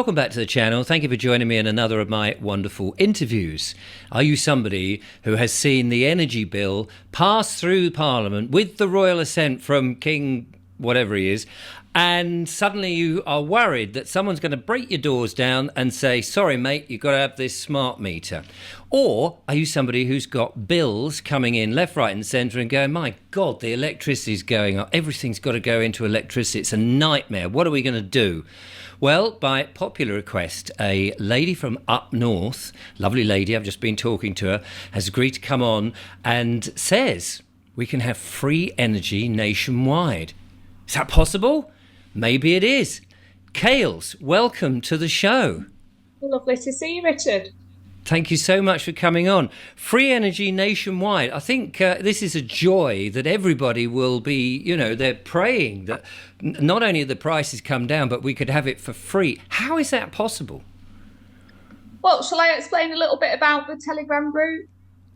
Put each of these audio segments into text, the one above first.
Welcome back to the channel. Thank you for joining me in another of my wonderful interviews. Are you somebody who has seen the energy bill pass through Parliament with the royal assent from King whatever he is, and suddenly you are worried that someone's going to break your doors down and say, sorry mate, you've got to have this smart meter? Or are you somebody who's got bills coming in left, right and centre and going, my God, the electricity's going up, everything's got to go into electricity, it's a nightmare, what are we going to do? Well, by popular request, a lady from up north, lovely lady, I've just been talking to her, has agreed to come on and says we can have free energy nationwide. Is that possible? Maybe it is. Kales, welcome to the show. Lovely to see you, Richard. Thank you so much for coming on. Free energy nationwide. I think this is a joy that everybody will be, they're praying that not only the prices come down, but we could have it for free. How is that possible? Well, shall I explain a little bit about the Telegram group?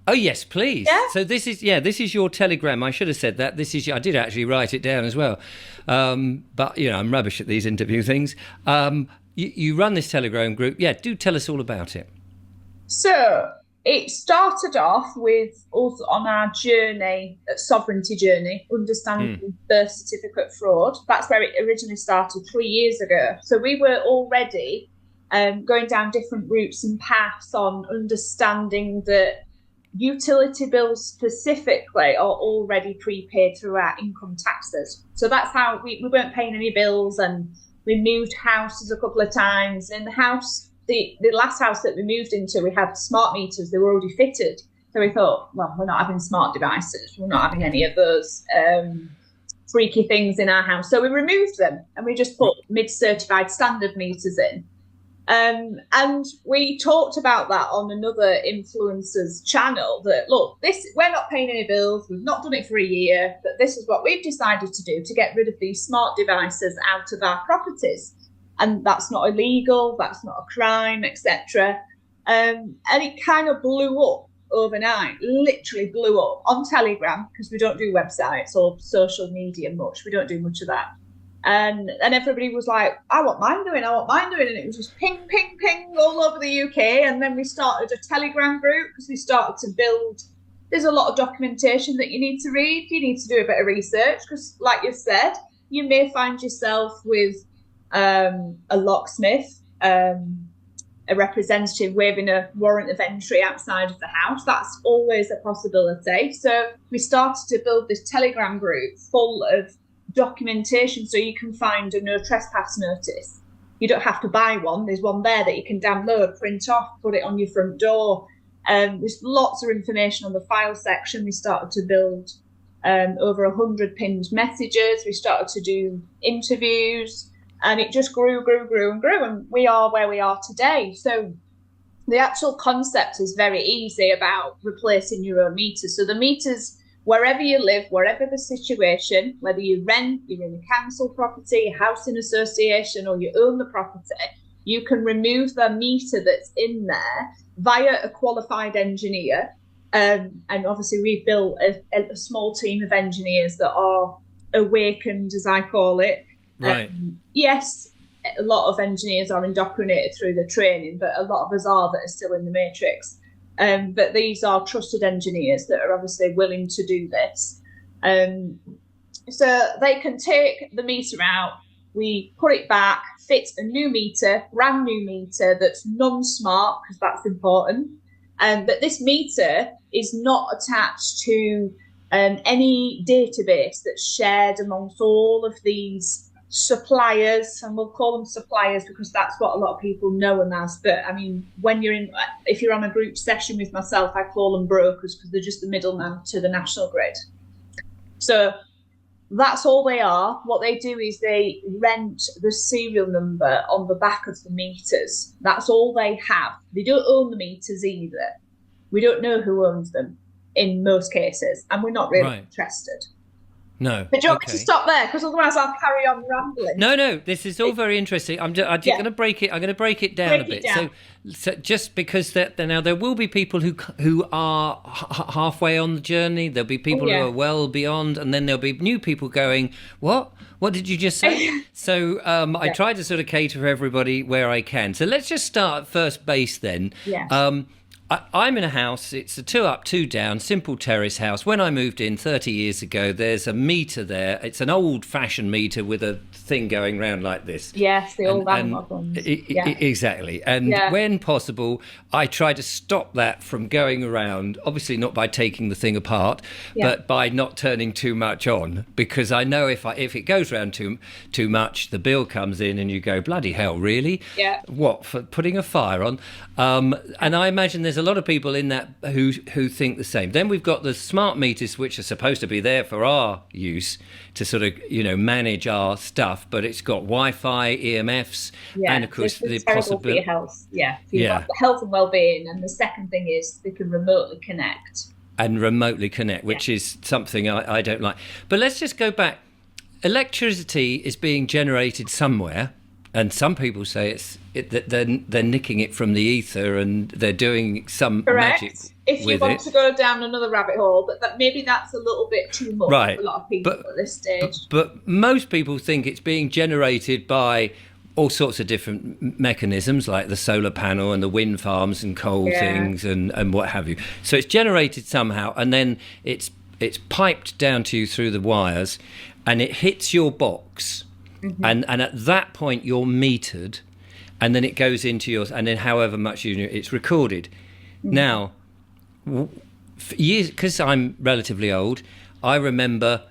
Oh, yes, please. Yeah? So this is your Telegram. I should have said that. I did actually write it down as well. But, I'm rubbish at these interview things. You run this Telegram group. Yeah, do tell us all about it. So it started off with us on our journey, sovereignty journey, understanding birth certificate fraud. That's where it originally started 3 years ago. So we were already going down different routes and paths on understanding that utility bills specifically are already prepaid through our income taxes. So that's how we weren't paying any bills, and we moved houses a couple of times. In the house, the last house that we moved into, we had smart meters. They were already fitted. So we thought, well, we're not having smart devices. We're not having any of those freaky things in our house. So we removed them and we just put mid-certified standard meters in. And we talked about that on another influencer's channel, that look, we're not paying any bills, we've not done it for a year, but this is what we've decided to do to get rid of these smart devices out of our properties. And that's not illegal, that's not a crime, etc. And it kind of blew up overnight, literally blew up on Telegram, because we don't do websites or social media much. We don't do much of that. And everybody was like, I want mine doing. And it was just ping, ping, ping all over the UK. And then we started a Telegram group because we started to build. There's a lot of documentation that you need to read. You need to do a bit of research because, like you said, you may find yourself with a locksmith, a representative waving a warrant of entry outside of the house. That's always a possibility. So we started to build this Telegram group full of documentation, so you can find a no trespass notice. You don't have to buy one. There's one there that you can download, print off, put it on your front door. There's lots of information on the file section. We started to build over 100 pinned messages. We started to do interviews, and it just grew and grew, and we are where we are today. So the actual concept is very easy about replacing your own meters. So the meters, wherever you live, wherever the situation, whether you rent, you're in a council property, a housing association, or you own the property, you can remove the meter that's in there via a qualified engineer. And obviously we've built a small team of engineers that are awakened, as I call it. Right. Yes, a lot of engineers are indoctrinated through the training, but a lot of us are that are still in the matrix. But these are trusted engineers that are obviously willing to do this. So they can take the meter out, we put it back, fit a new meter, brand new meter that's non-smart, because that's important. But this meter is not attached to any database that's shared amongst all of these suppliers, and we'll call them suppliers because that's what a lot of people know them as. But I mean, if you're on a group session with myself, I call them brokers because they're just the middleman to the national grid. So that's all they are. What they do is they rent the serial number on the back of the meters. That's all they have. They don't own the meters either. We don't know who owns them in most cases, and we're not really interested. No. But do you want me to Okay. stop there? Because otherwise I'll carry on rambling. No. This is all very interesting. I'm just Yeah. going to break it. I'm going to break it down a Break it bit. down. So just because now there will be people who are halfway on the journey. There'll be people who yeah. are well beyond, and then there'll be new people going, "What? What did you just say?" So I try to sort of cater for everybody where I can. So let's just start at first base then. Yes. I'm in a house. It's a 2 up, 2 down, simple terrace house. When I moved in 30 years ago, there's a meter there. It's an old-fashioned meter with a thing going round like this. Yes, the old analog ones. Exactly. And when possible, I try to stop that from going around, obviously not by taking the thing apart, but by not turning too much on, because I know if it goes round too much, the bill comes in and you go, bloody hell, really? Yeah. What, for putting a fire on? And I imagine there's a lot of people in that who think the same. Then we've got the smart meters, which are supposed to be there for our use to sort of, manage our stuff, but it's got Wi-Fi, EMFs, and of course the possibility for your health. For your health and well-being. And the second thing is they can remotely connect. Which is something I don't like. But let's just go back. Electricity is being generated somewhere, and some people say that they're nicking it from the ether and they're doing some magic. If you want to go down another rabbit hole, but maybe that's a little bit too much for a lot of people at this stage. But most people think it's being generated by all sorts of different mechanisms, like the solar panel and the wind farms and coal things and what have you. So it's generated somehow, and then it's piped down to you through the wires, and it hits your box, and at that point you're metered, and then it goes into yours, and then however much it's recorded. Now, years, because I'm relatively old, I remember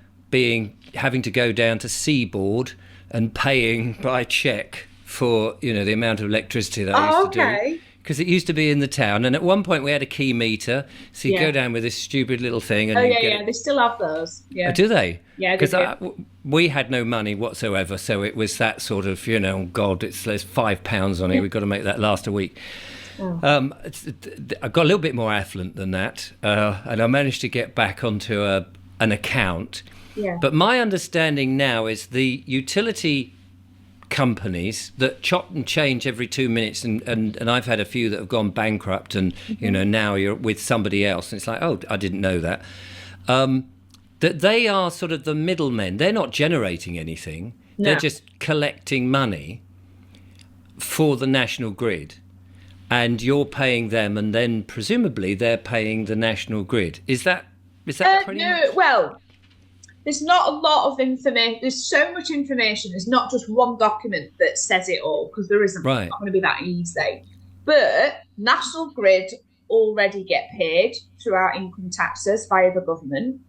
having to go down to Seaboard and paying by cheque for the amount of electricity that I used to do, because it used to be in the town. And at one point we had a key meter, so you go down with this stupid little thing. And they still have those. Yeah, do they? Yeah, because we had no money whatsoever, so it was that sort of God, there's £5 on it. We've got to make that last a week. I got a little bit more affluent than that, and I managed to get back onto an account. Yeah. But my understanding now is the utility companies that chop and change every 2 minutes, and I've had a few that have gone bankrupt, and now you're with somebody else, and it's like, oh, I didn't know that. That they are sort of the middlemen. They're not generating anything. No. They're just collecting money for the national grid. And you're paying them, and then presumably they're paying the national grid. Is that pretty much? Well, there's not a lot of information. There's so much information. There's not just one document that says it all, because there isn't. Right. It's not going to be that easy. But National Grid already get paid through our income taxes via the government.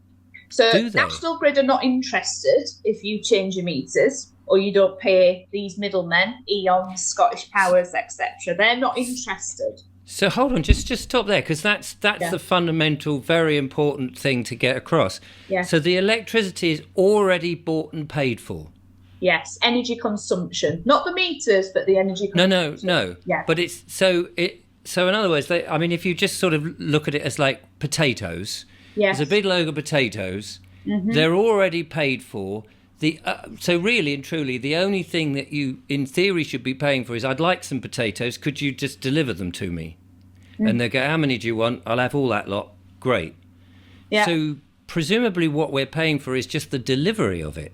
So National Grid are not interested if you change your meters or you don't pay these middlemen, Eons, Scottish Powers, etc. They're not interested. So hold on, just stop there, because that's the fundamental, very important thing to get across. Yeah. So the electricity is already bought and paid for. Yes, energy consumption, not the meters, but the energy consumption. No. Yeah. But so in other words, if you just sort of look at it as like potatoes, there's a big load of potatoes. Mm-hmm. They're already paid for. So really and truly, the only thing that you, in theory, should be paying for is, I'd like some potatoes. Could you just deliver them to me? And they go, how many do you want? I'll have all that lot. Great. Yeah. So presumably what we're paying for is just the delivery of it.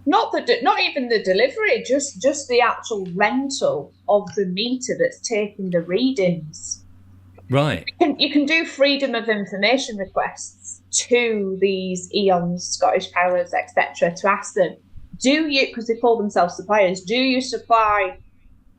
Not even the delivery, just the actual rental of the meter that's taking the readings. Right. You can do freedom of information requests to these Eons, Scottish Powers, etc., to ask them, because they call themselves suppliers, do you supply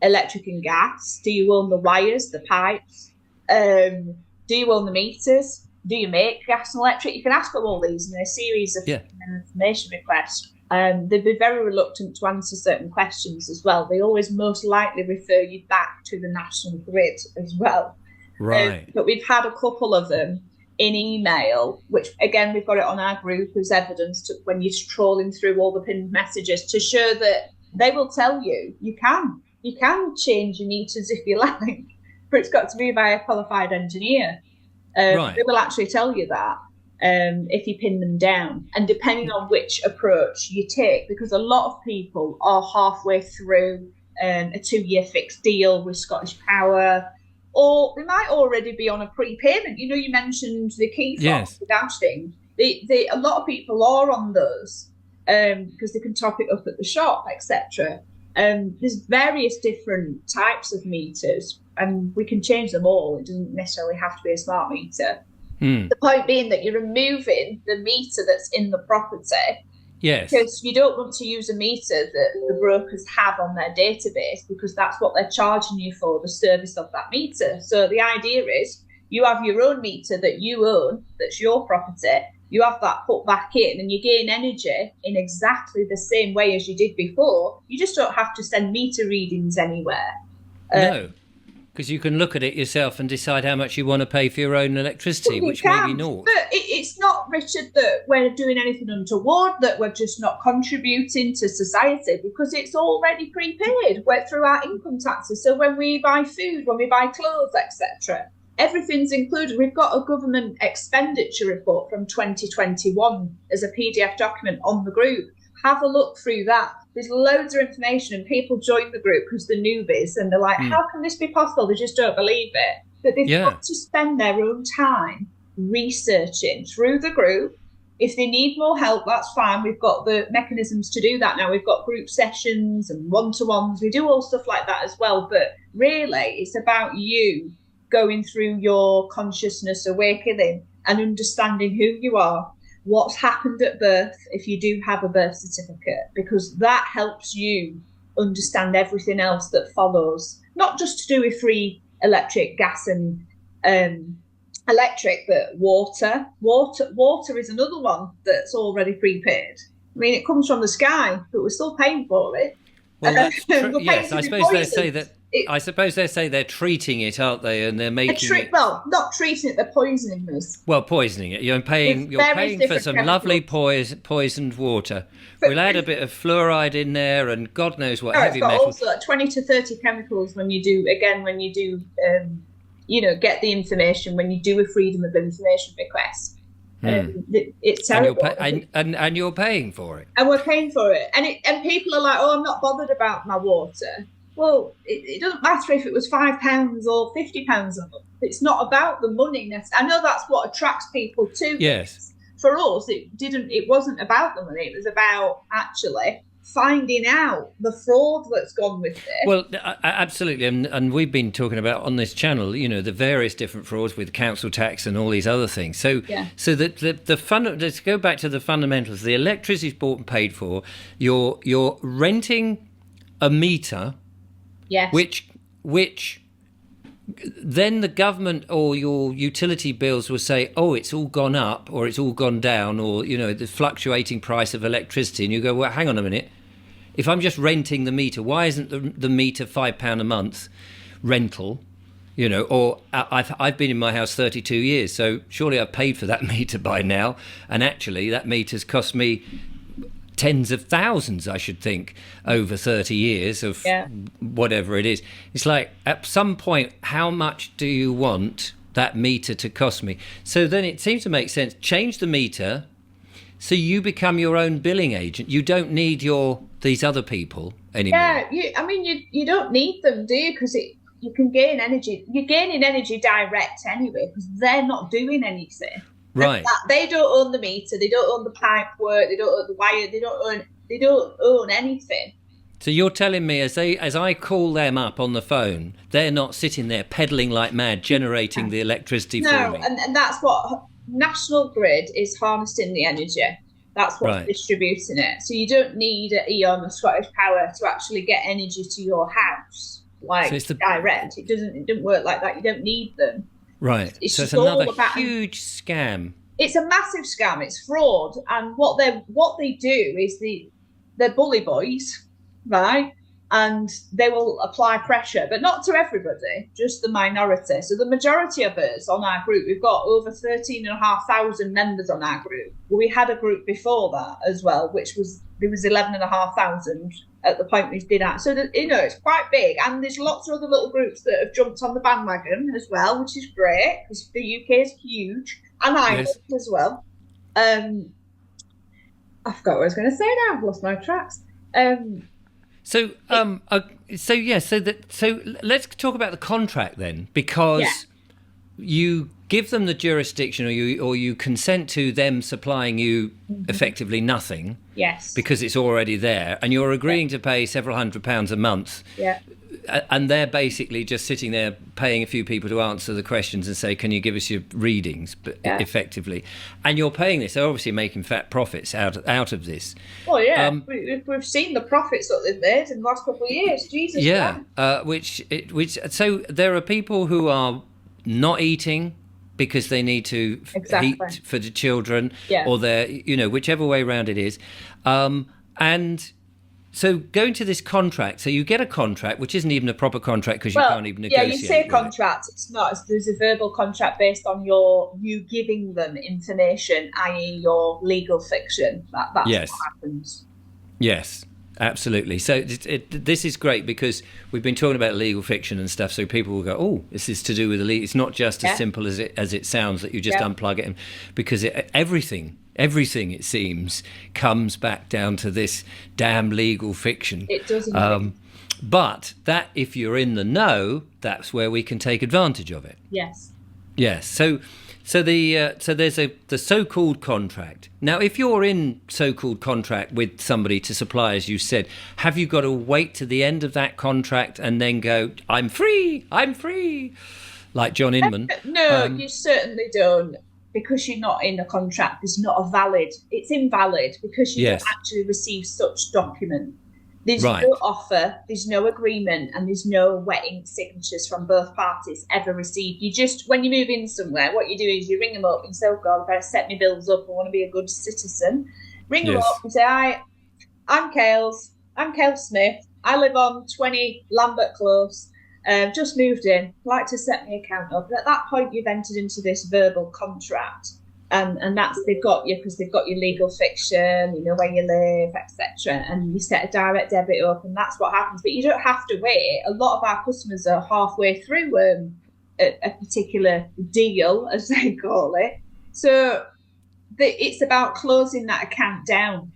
electric and gas? Do you own the wires, the pipes? Do you own the meters? Do you make gas and electric? You can ask them all these in a series of information requests. They'd be very reluctant to answer certain questions as well. They always most likely refer you back to the national grid as well. Right. But we've had a couple of them in email, which again we've got it on our group as evidence when you're trolling through all the pinned messages, to show that they will tell you can change your meters if you like, but it's got to be by a qualified engineer. Right. They will actually tell you that. if you pin them down, and depending on which approach you take, because a lot of people are halfway through a 2-year fixed deal with Scottish Power, or they might already be on a prepayment. You know, you mentioned the key fob, the dash thing. A lot of people are on those because they can top it up at the shop, etc. There's various different types of meters, and we can change them all. It doesn't necessarily have to be a smart meter. The point being that you're removing the meter that's in the property. Yes. Because you don't want to use a meter that the brokers have on their database, because that's what they're charging you for, the service of that meter. So the idea is you have your own meter that you own, that's your property. You have that put back in, and you gain energy in exactly the same way as you did before. You just don't have to send meter readings anywhere. No. Because you can look at it yourself and decide how much you want to pay for your own electricity, which may be naught. But it's not, Richard, that we're doing anything untoward, that we're just not contributing to society, because it's already prepaid. We're through our income taxes. So when we buy food, when we buy clothes, etc., everything's included. We've got a government expenditure report from 2021 as a PDF document on the group. Have a look through that. There's loads of information, and people join the group because they're newbies and they're like, how can this be possible? They just don't believe it. But they've got to spend their own time researching through the group. If they need more help, that's fine. We've got the mechanisms to do that now. We've got group sessions and one-to-ones. We do all stuff like that as well. But really, it's about you going through your consciousness awakening and understanding who you are, what's happened at birth, if you do have a birth certificate, because that helps you understand everything else that follows, not just to do with free electric, gas and electric, but water. Water is another one that's already prepaid. I mean, it comes from the sky, but we're still paying for it. Well, that's true. Yes, I suppose they say that. I suppose they say they're treating it, aren't they? And they're making it. Well, not treating it; they're poisoning us. Well, poisoning it. You're paying for some lovely poisoned water. We'll add a bit of fluoride in there, and God knows what heavy metals. Also, 20 to 30 chemicals when you do get the information, when you do a freedom of information request. It's terrible. And you're paying for it. And we're paying for it. And people are like, oh, I'm not bothered about my water. Well, it doesn't matter if it was £5 or £50 a month. It's not about the money. I know that's what attracts people to yes. For us, it wasn't about the money. It was about actually finding out the fraud that's gone with it. Well, absolutely. And we've been talking about on this channel, the various different frauds with council tax and all these other things. So let's go back to the fundamentals. The electricity is bought and paid for. You're renting a meter. Yes. Which then the government or your utility bills will say, oh, it's all gone up or it's all gone down, or, the fluctuating price of electricity. And you go, well, hang on a minute. If I'm just renting the meter, why isn't the meter £5 a month rental? Or I've been in my house 32 years, so surely I've paid for that meter by now. And actually that meter's cost me tens of thousands, I should think, over 30 years of whatever it is. It's like, at some point, how much do you want that meter to cost me? So then it seems to make sense. Change the meter so you become your own billing agent. You don't need these other people anymore. Yeah, you don't need them, do you? Because you can gain energy. You're gaining energy direct anyway, because they're not doing anything. Right. They don't own the meter. They don't own the pipe work. They don't own the wire. They don't own anything. So you're telling me as I call them up on the phone, they're not sitting there peddling like mad, generating the electricity for me. And that's what National Grid is, harnessing the energy. That's what's distributing it. So you don't need an E.ON or Scottish Power to actually get energy to your house, direct. It doesn't work like that. You don't need them. Right. So it's another huge scam. It's a massive scam. It's fraud. And what they do is they're bully boys, right? And they will apply pressure, but not to everybody, just the minority. So the majority of us on our group, we've got over 13,500 members on our group. We had a group before that as well, there was 11,500 at the point we did that. So it's quite big, and there's lots of other little groups that have jumped on the bandwagon as well, which is great because the UK is huge. and I Yes. would as well. I forgot what I was going to say now. I've lost my tracks. So let's talk about the contract then, because Yeah. you give them the jurisdiction, or you consent to them supplying you effectively nothing. Yes. Because it's already there, and you're agreeing to pay several £100s a month. Yeah. And they're basically just sitting there paying a few people to answer the questions and say, can you give us your readings, but effectively. And you're paying this. They're obviously making fat profits out of this. Well, yeah, we've seen the profits that they've made in the last couple of years. Jesus. Yeah, so there are people who are not eating because they need to heat for the children, or they're, whichever way around it is. And so going to this contract, so you get a contract, which isn't even a proper contract because you can't even negotiate. Yeah, you say contract. It's not. There's a verbal contract based on you giving them information, i.e. your legal fiction. That's what happens. Yes, absolutely. So this is great because we've been talking about legal fiction and stuff, so people will go, oh, this is to do with the legal. It's not just as simple as it sounds, that you just unplug it, because everything, it seems, comes back down to this damn legal fiction. It doesn't. But that, if you're in the know, that's where we can take advantage of it. Yes. Yes. So there's the so-called contract. Now, if you're in so-called contract with somebody to supply, as you said, have you got to wait to the end of that contract and then go, I'm free, like John Inman? No, you certainly don't. Because you're not in a contract, it's invalid because you don't actually receive such document. There's no offer, there's no agreement, and there's no wet ink signatures from both parties ever received. You just, when you move in somewhere, what you do is you ring them up and say, oh God, I better set my bills up, I want to be a good citizen. Ring them up and say, I'm Kale Smith, I live on 20 Lambert Close, just moved in, like to set my account up. And at that point, you've entered into this verbal contract. And that's, they've got you because they've got your legal fiction, where you live, etc. And you set a direct debit up, and that's what happens. But you don't have to wait. A lot of our customers are halfway through a particular deal, as they call it. So it's about closing that account down.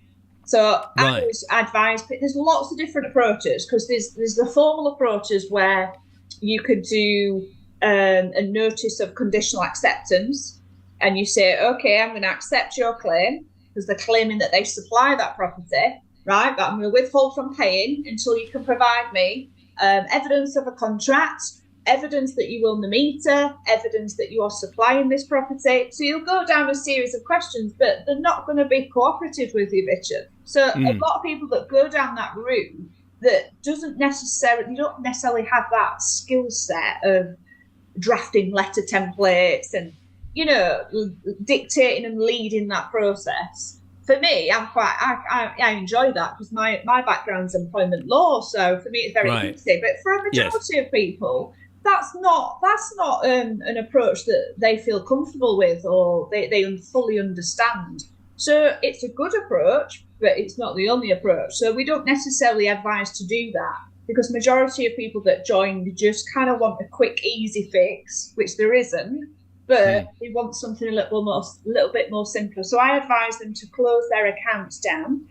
So I always advise, there's lots of different approaches, because there's the formal approaches where you could do a notice of conditional acceptance. And you say, okay, I'm going to accept your claim because they're claiming that they supply that property, right? But I'm going to withhold from paying until you can provide me evidence of a contract, evidence that you own the meter, evidence that you are supplying this property. So you'll go down a series of questions, but they're not going to be cooperative with you, Richard. So a lot of people that go down that route that you don't necessarily have that skill set of drafting letter templates and dictating and leading that process. For me, I enjoy that because my background's employment law, so for me it's very easy. But for a majority of people, that's not an approach that they feel comfortable with or they fully understand. So it's a good approach, but it's not the only approach. So we don't necessarily advise to do that, because majority of people that join just kind of want a quick, easy fix, which there isn't. But they want something a little bit more simpler. So I advise them to close their accounts down,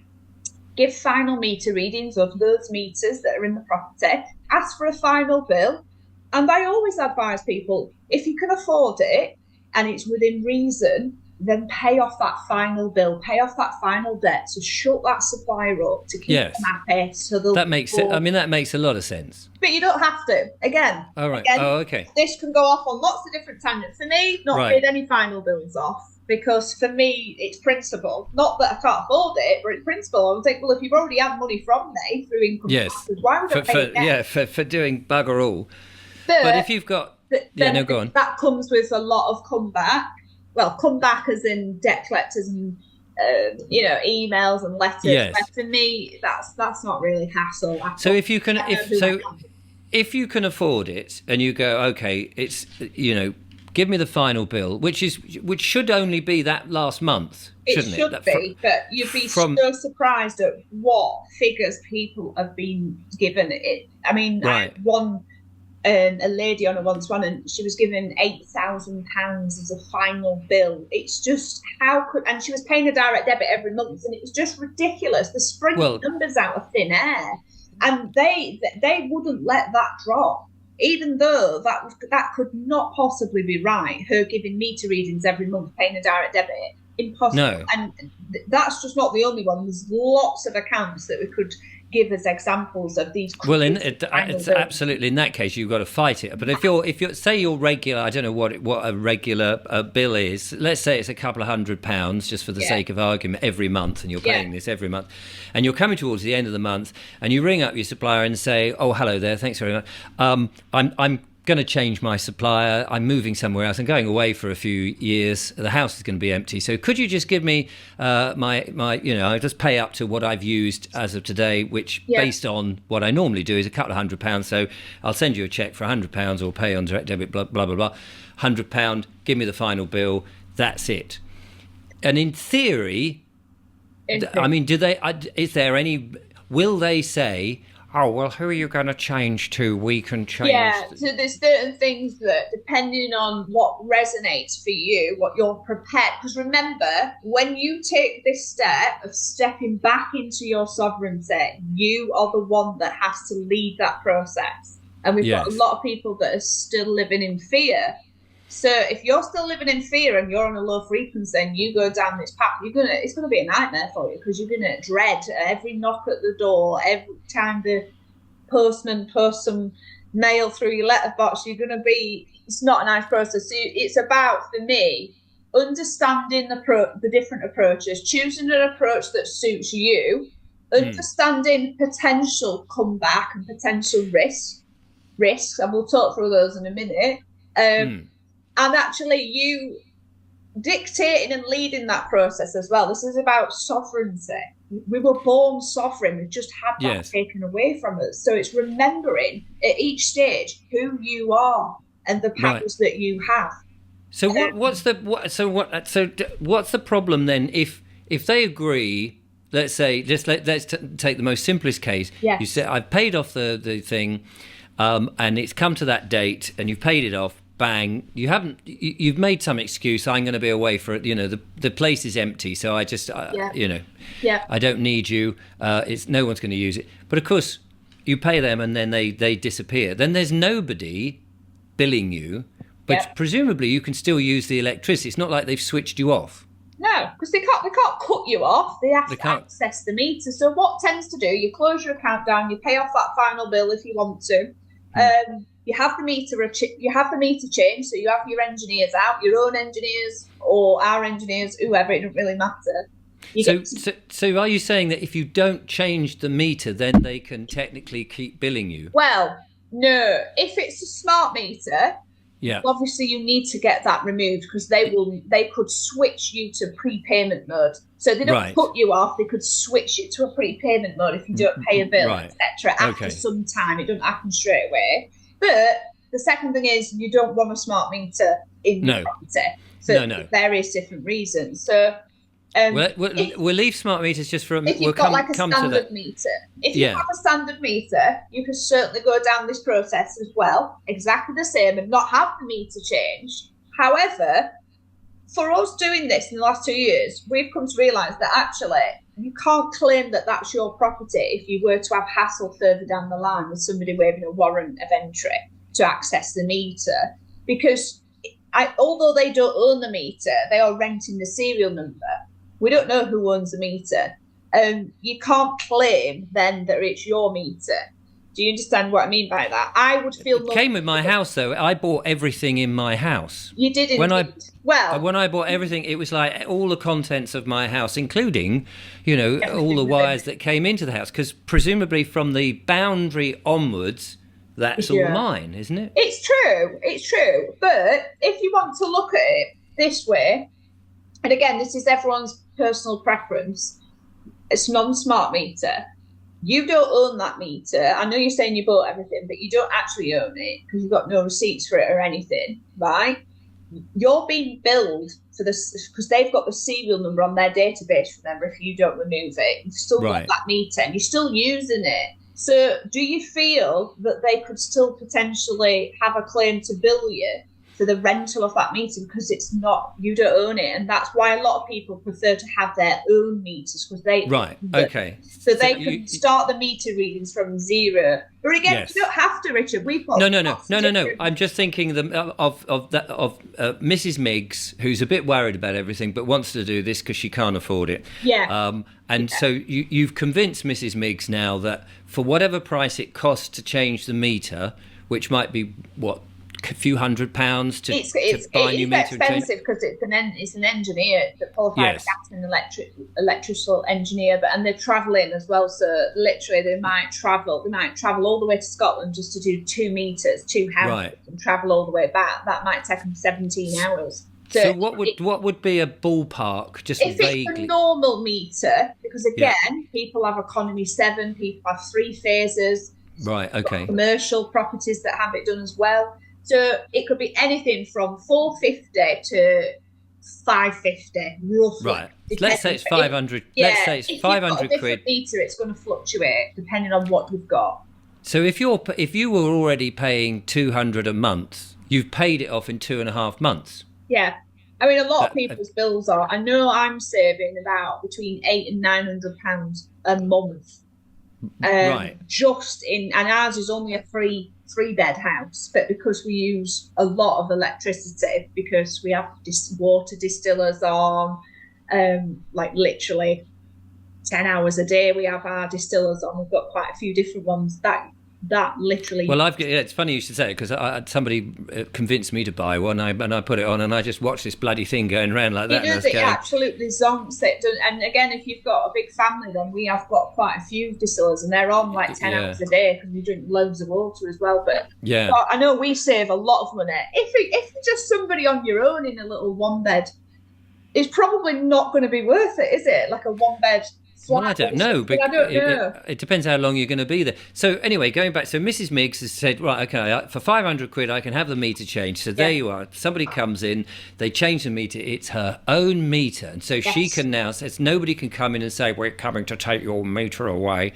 give final meter readings of those meters that are in the property, ask for a final bill. And I always advise people, if you can afford it and it's within reason, then pay off that final bill, pay off that final debt to shut that supplier up, to keep them happy. So that makes it. I mean, that makes a lot of sense. But you don't have to. Again. All right. Okay. This can go off on lots of different tangents. For me, not paid any final bills off, because for me, it's principle. Not that I can't afford it, but it's principle. I would think, well, if you've already had money from me through income taxes, why would I pay it again? Yeah, for doing bugger all. But if you've got... go on. That comes with a lot of comeback. Well, comeback as in debt collectors and emails and letters. Yes. But for me, that's not really hassle. So if you can, if you can afford it, and you go, okay, it's give me the final bill, which should only be that last month, shouldn't it? It should be, but you'd be so surprised at what figures people have been given. I mean, a lady on a one-to-one, and she was given £8,000 as a final bill. It's just and she was paying a direct debit every month, and it was just ridiculous. The springing numbers out of thin air, and they wouldn't let that drop, even though that could not possibly be right. Her giving meter readings every month, paying a direct debit, impossible. No. And that's just not the only one. There's lots of accounts that we could give as examples of these. Well, it's absolutely, in that case you've got to fight it. But if you're say your regular, I don't know what a regular bill is. Let's say it's a couple of £100, just for the sake of argument, every month, and you're paying this every month, and you're coming towards the end of the month, and you ring up your supplier and say, "Oh, hello there, thanks very much. I'm going to change my supplier. I'm moving somewhere else. I'm going away for a few years. The house is going to be empty. So could you just give me my I'll just pay up to what I've used as of today, which based on what I normally do is a couple of £100. So I'll send you a cheque for £100 or pay on direct debit, blah, blah, blah, blah. £100, give me the final bill. That's it." And in theory, I mean, will they say, "Oh, well, who are you going to change to? We can change." Yeah, so there's certain things that, depending on what resonates for you, what you're prepared. Because remember, when you take this step of stepping back into your sovereignty, you are the one that has to lead that process. And we've got a lot of people that are still living in fear. So if you're still living in fear and you're on a low frequency and you go down this path, it's gonna be a nightmare for you, because you're gonna dread every knock at the door, every time the postman posts some mail through your letterbox. It's not a nice process. So it's about, for me, understanding the different approaches, choosing an approach that suits you, understanding potential comeback and potential risks, and we'll talk through those in a minute. And actually you dictating and leading that process as well. This is about sovereignty. We were born sovereign. We've just had that taken away from us. So it's remembering at each stage who you are and the powers that you have. So what's the problem then if they agree? Let's say, let's take the most simplest case. You say, "I've paid off the thing, and it's come to that date, and you've paid it off. Bang! You've made some excuse. I'm going to be away for it. The place is empty, so I just I don't need you. No one's going to use it. But of course, you pay them, and then they disappear. Then there's nobody billing you, but presumably you can still use the electricity. It's not like they've switched you off. No, because they can't cut you off. They have to access the meter. So what tends to do? You close your account down. You pay off that final bill if you want to. You have the meter changed, so you have your engineers out, your own engineers or our engineers, whoever, it doesn't really matter. So are you saying that if you don't change the meter, then they can technically keep billing you? Well, no. If it's a smart meter, obviously you need to get that removed, because they could switch you to prepayment mode. So they don't put you off, they could switch you to a prepayment mode if you don't pay a bill, etc. After some time. It doesn't happen straight away. But the second thing is, you don't want a smart meter in your property for various different reasons. So we'll leave smart meters just for a minute. If you've got like a standard meter. If you have a standard meter, you can certainly go down this process as well, exactly the same, and not have the meter changed. However, for us doing this in the last 2 years, we've come to realise that actually you can't claim that that's your property if you were to have hassle further down the line with somebody waving a warrant of entry to access the meter, because although they don't own the meter, they are renting the serial number. We don't know who owns the meter. You can't claim then that it's your meter. Do you understand what I mean by that? I would feel more... It came with my house, though. I bought everything in my house. You did indeed. When I bought everything, it was like all the contents of my house, including, all the wires that came into the house. Because presumably from the boundary onwards, that's all mine, isn't it? It's true. But if you want to look at it this way, and again, this is everyone's personal preference, it's non-smart meter. You don't own that meter. I know you're saying you bought everything, but you don't actually own it because you've got no receipts for it or anything, right? You're being billed for this because they've got the serial number on their database, remember, if you don't remove it. You've still got that meter and you're still using it. So do you feel that they could still potentially have a claim to bill you for the rental of that meter because it's not, you don't own it? And that's why a lot of people prefer to have their own meters because they Right. Okay. So they can start the meter readings from zero. But again, Yes. you don't have to, Richard. We've got No. I'm just thinking of Mrs. Miggs, who's a bit worried about everything, but wants to do this because she can't afford it. Yeah. So you've convinced Mrs. Miggs now that for whatever price it costs to change the meter, which might be a few £100 to buy a new meter. It's expensive because it's an engineer, the qualified gas and electrical engineer, and they're travelling as well. So literally, they might travel all the way to Scotland just to do 2 meters, 2 houses, and travel all the way back. That might take them 17 hours. So what would be a ballpark, just if vaguely? It's a normal meter, because again, people have economy 7, people have 3 phases. Right. Okay. Commercial properties that have it done as well. So it could be anything from 450 to 550, roughly. Right. Let's say it's 500. Let's say it's 500 quid. Meter, it's going to fluctuate depending on what you've got. So if you were already paying 200 a month, you've paid it off in 2.5 months. Yeah. I mean, a lot of people's bills are. I know I'm saving about between £800 and £900 a month. Right. And ours is only a 3-bed house, but because we use a lot of electricity, because we have water distillers on, like literally 10 hours a day, we have our distillers on. We've got quite a few different ones that literally. Well, it's funny you should say it because somebody convinced me to buy one, and I put it on, and I just watched this bloody thing going around like that. It absolutely zonks it. And again, if you've got a big family, then we have got quite a few distillers, and they're on like 10 hours a day because we drink loads of water as well. But I know we save a lot of money. If you're just somebody on your own in a little 1-bed, it's probably not going to be worth it, is it? Like a 1-bed. Well, I don't know. But I don't know. It depends how long you're going to be there. So anyway, going back, so Mrs. Miggs has said, right, okay, for 500 quid, I can have the meter changed. So there you are. Somebody comes in, they change the meter. It's her own meter. And so she can now, says nobody can come in and say, we're coming to take your meter away.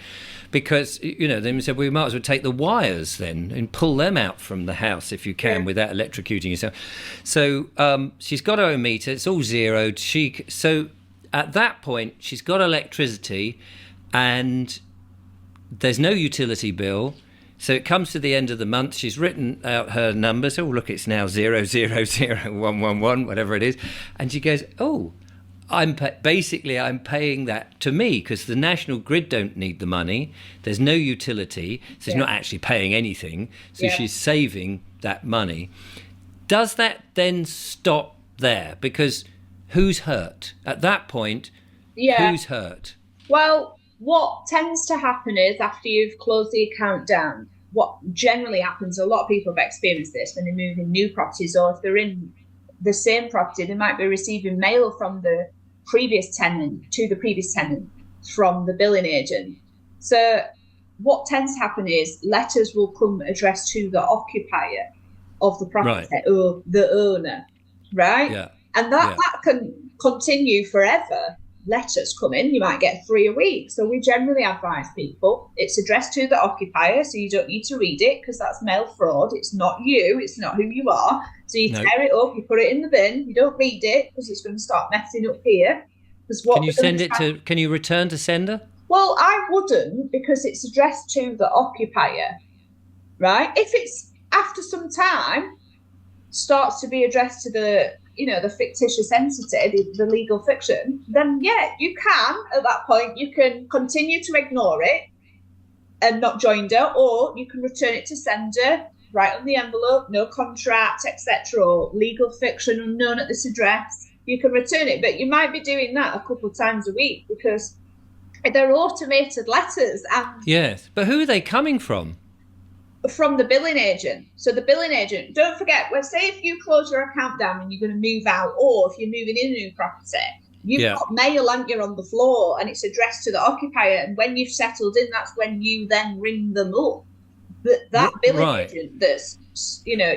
Because, they said, we might as well take the wires then and pull them out from the house if you can without electrocuting yourself. So she's got her own meter. It's all zeroed. So at that point, she's got electricity and there's no utility bill. So it comes to the end of the month. She's written out her numbers. Oh, look, it's now 000111, whatever it is. And she goes, I'm paying that to me because the National Grid don't need the money. There's no utility. So she's not actually paying anything. So she's saving that money. Does that then stop there? Because who's hurt? At that point, who's hurt? Well, what tends to happen is after you've closed the account down, what generally happens, a lot of people have experienced this when they move in new properties, or if they're in the same property, they might be receiving mail from the previous tenant to the previous tenant from the billing agent. So what tends to happen is letters will come addressed to the occupier of the property or the owner, right? Yeah. And that can continue forever. Letters come in, you might get 3 a week. So we generally advise people, it's addressed to the occupier, so you don't need to read it because that's mail fraud. It's not you, it's not who you are. So you tear it up, you put it in the bin, you don't read it because it's going to start messing up here. Can you return to sender? Well, I wouldn't because it's addressed to the occupier, right? If it's after some time, starts to be addressed to the fictitious entity, the legal fiction, then you can, at that point, you can continue to ignore it and not joinder, or you can return it to sender, write on the envelope, no contract, etc., or legal fiction unknown at this address. You can return it, but you might be doing that a couple of times a week because they're automated letters. And yes, but who are they coming from? From the billing agent. So the billing agent, don't forget, say if you close your account down and you're going to move out, or if you're moving in a new property, you've got mail and you're on the floor and it's addressed to the occupier, and when you've settled in, that's when you then ring them up. That billing agent that's But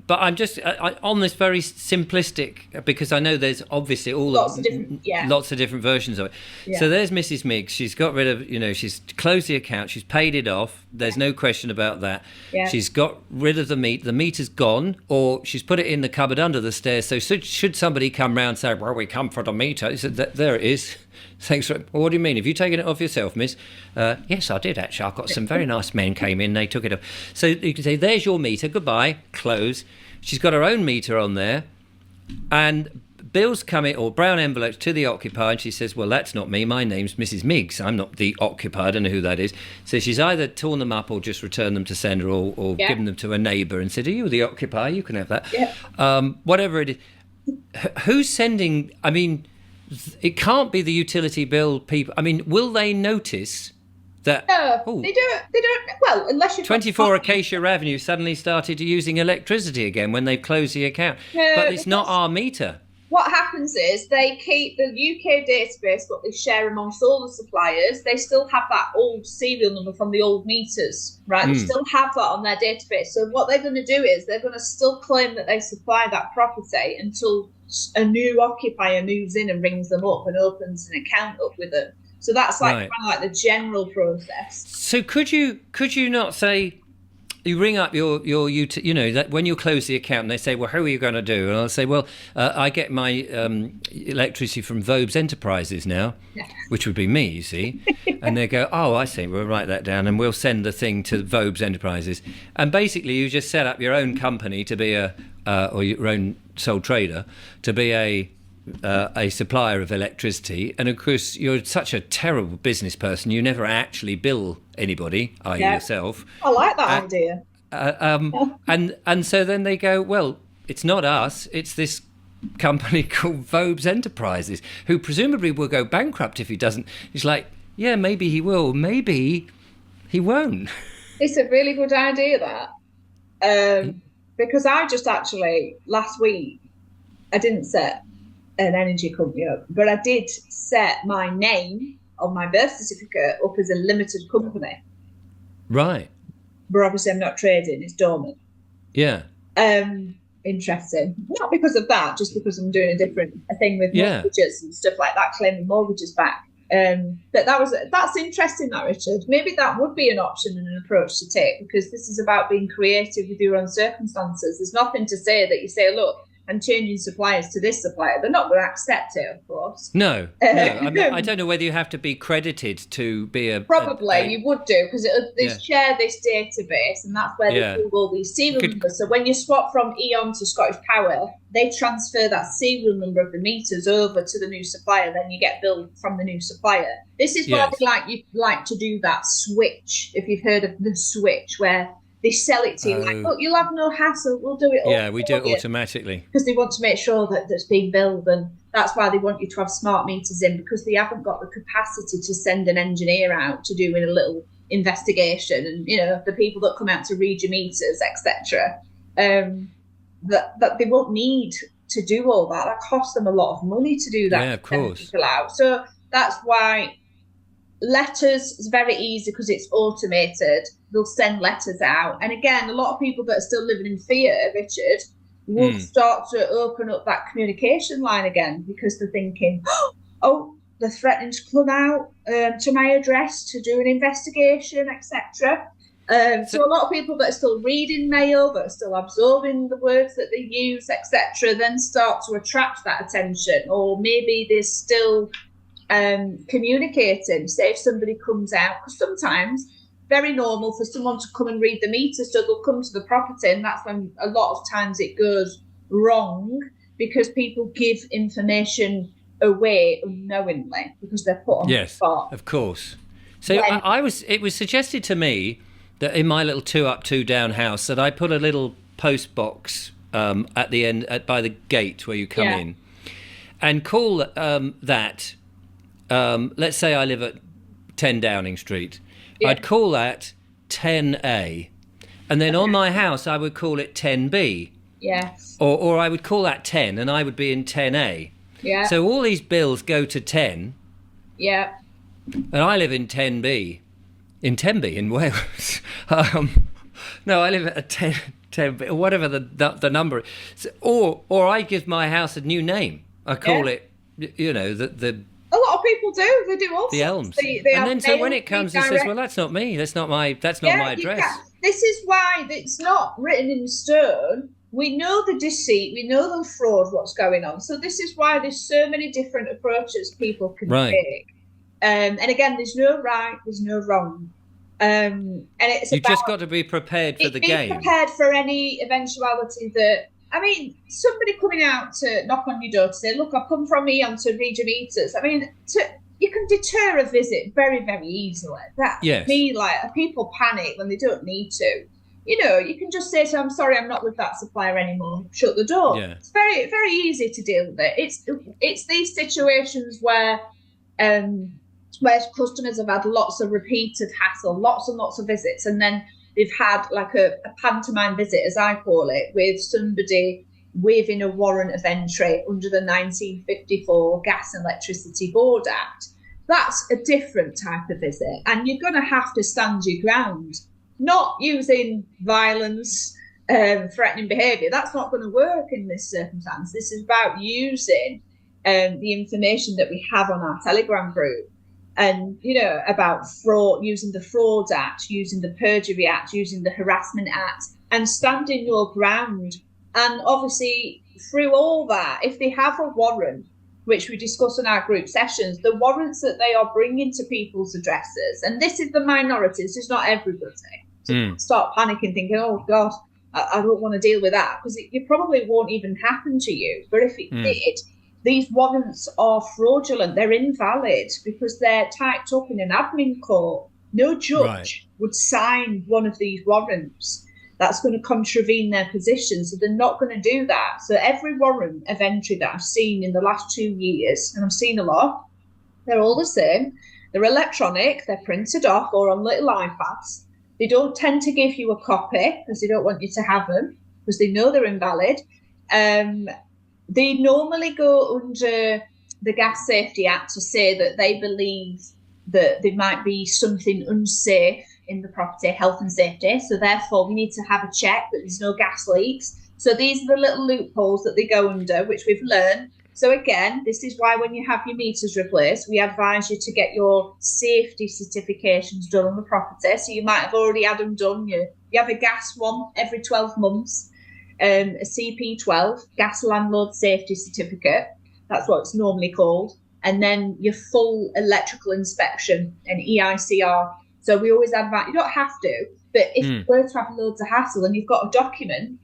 but I'm just on this very simplistic, because I know there's obviously lots of different versions of it. Yeah. So there's Mrs. Miggs. She's got rid of, she's closed the account. She's paid it off. There's no question about that. Yeah. She's got rid of the meat. The meat is gone, or she's put it in the cupboard under the stairs. So should somebody come round and say, well, we come for the meat, I said, there it is. Thanks for it. Well, what do you mean? Have you taken it off yourself, miss? Yes, I did, actually. I've got some very nice men came in. They took it off. So you can say, there's your meter. Goodbye. Close. She's got her own meter on there. And bills come in, or brown envelopes to the occupier. And she says, well, that's not me. My name's Mrs. Miggs. I'm not the occupier. I don't know who that is. So she's either torn them up or just returned them to sender, or given them to a neighbour and said, are you the occupier? You can have that. Yeah. Whatever it is. Who's sending... I mean... It can't be the utility bill people. I mean, will they notice that? No, they don't. Well, unless you 24 Acacia Avenue suddenly started using electricity again when they've closed the account. No, but it's not our meter. What happens is they keep the UK database, what they share amongst all the suppliers. They still have that old serial number from the old meters, right? They still have that on their database. So what they're going to do is they're going to still claim that they supply that property until a new occupier moves in and rings them up and opens an account up with them. So that's kind of like the general process. So could you not say, you ring up your that when you close the account and they say, well, how are you going to do? And I'll say, well, I get my electricity from Vobes Enterprises now, which would be me, you see. And they go, oh, I see, we'll write that down and we'll send the thing to Vobes Enterprises. And basically you just set up your own company to be or your own sole trader to be a supplier of electricity. And of course, you're such a terrible business person, you never actually bill anybody, i.e. yourself. I like that idea. And so then they go, well, it's not us, it's this company called Vobes Enterprises, who presumably will go bankrupt if he doesn't. He's like, yeah, maybe he will, maybe he won't. It's a really good idea, that. Because I just actually, last week, I didn't set an energy company up, but I did set my name on my birth certificate up as a limited company. Right. But obviously I'm not trading, it's dormant. Yeah. Interesting. Not because of that, just because I'm doing a thing with mortgages and stuff like that, claiming mortgages back. But that's interesting, that, Richard. Maybe that would be an option and an approach to take, because this is about being creative with your own circumstances. There's nothing to say that you say, look, I'm changing suppliers to this supplier. They're not going to accept it, of course. No. I don't know whether you have to be credited to be a... Probably you would do, because they share this database, and that's where they do all these serial numbers. So when you swap from E.ON to Scottish Power, they transfer that serial number of the meters over to the new supplier. Then you get billed from the new supplier. This is why you like to do that switch, if you've heard of the switch, where they sell it to you like, look, you'll have no hassle, we'll do it all. Yeah, we do it automatically. Because they want to make sure that that's being billed, and that's why they want you to have smart meters in, because they haven't got the capacity to send an engineer out to do a little investigation, and the people that come out to read your meters, etc. That they won't need to do all that. That costs them a lot of money to do that. Yeah, of course. People out. So that's why letters is very easy, because it's automated. They'll send letters out. And again, a lot of people that are still living in fear, Richard, will start to open up that communication line again, because they're thinking, oh, they're threatening to come out to my address to do an investigation, etc. So a lot of people that are still reading mail, that are still absorbing the words that they use, etc., then start to attract that attention. Or maybe they're still communicating. Say if somebody comes out, because sometimes very normal for someone to come and read the meter, so they'll come to the property, and that's when a lot of times it goes wrong, because people give information away unknowingly because they're put on the spot. Of course. So it was suggested to me that in my little 2 up, 2 down house that I put a little post box at the end by the gate where you come in, and call that. Let's say I live at 10 Downing Street. I'd call that 10A, and then on my house I would call it 10B. Yes. Or I would call that 10, and I would be in 10A. Yeah. So all these bills go to 10. Yeah. And I live in 10B. In 10B in Wales. No, I live at a 10, whatever the number is. Or I give my house a new name. I call it, the A lot of people do. They do all the sorts. Elms. They And have then so when mail it comes, it says, well, that's not me. That's not my address. This is why it's not written in stone. We know the deceit, we know the fraud, what's going on. So this is why there's so many different approaches people can take. And again, there's no right, there's no wrong. And it's just got to be prepared for the game. Be prepared for any eventuality that. I mean, somebody coming out to knock on your door to say, "Look, I've come from Eon to read your meters." I mean, you can deter a visit very, very easily. People panic when they don't need to. You can just say to them, "I'm sorry, I'm not with that supplier anymore." Shut the door. Yeah. It's very, very easy to deal with it. It's these situations where customers have had lots of repeated hassle, lots and lots of visits, and then they've had like a pantomime visit, as I call it, with somebody waving a warrant of entry under the 1954 Gas and Electricity Board Act. That's a different type of visit, and you're going to have to stand your ground. Not using violence, threatening behaviour. That's not going to work in this circumstance. This is about using the information that we have on our Telegram group, and about fraud, using the Fraud Act, using the Perjury Act, using the Harassment Act, and standing your ground. And obviously, through all that, if they have a warrant, which we discuss in our group sessions, the warrants that they are bringing to people's addresses, and this is the minority, this is not everybody. So start panicking, thinking, "Oh God, I don't want to deal with that," because it probably won't even happen to you. But if it did, these warrants are fraudulent. They're invalid because they're typed up in an admin court. No judge would sign one of these warrants. That's going to contravene their position. So they're not going to do that. So every warrant of entry that I've seen in the last 2 years, and I've seen a lot, they're all the same. They're electronic. They're printed off or on little iPads. They don't tend to give you a copy because they don't want you to have them because they know they're invalid. They normally go under the Gas Safety Act to say that they believe that there might be something unsafe in the property, health and safety. So therefore, we need to have a check that there's no gas leaks. So these are the little loopholes that they go under, which we've learned. So again, this is why when you have your meters replaced, we advise you to get your safety certifications done on the property. So you might have already had them done. You have a gas one every 12 months. A CP12, Gas Landlord Safety Certificate. That's what it's normally called. And then your full electrical inspection, an EICR. So we always advise, you don't have to, but if you were to have loads of hassle and you've got a document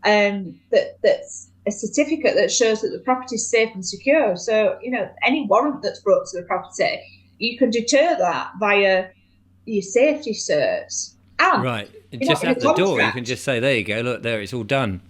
that's a certificate that shows that the property is safe and secure. So, any warrant that's brought to the property, you can deter that via your safety certs. Right. Just at the door, you can just say, there you go, look, there, it's all done.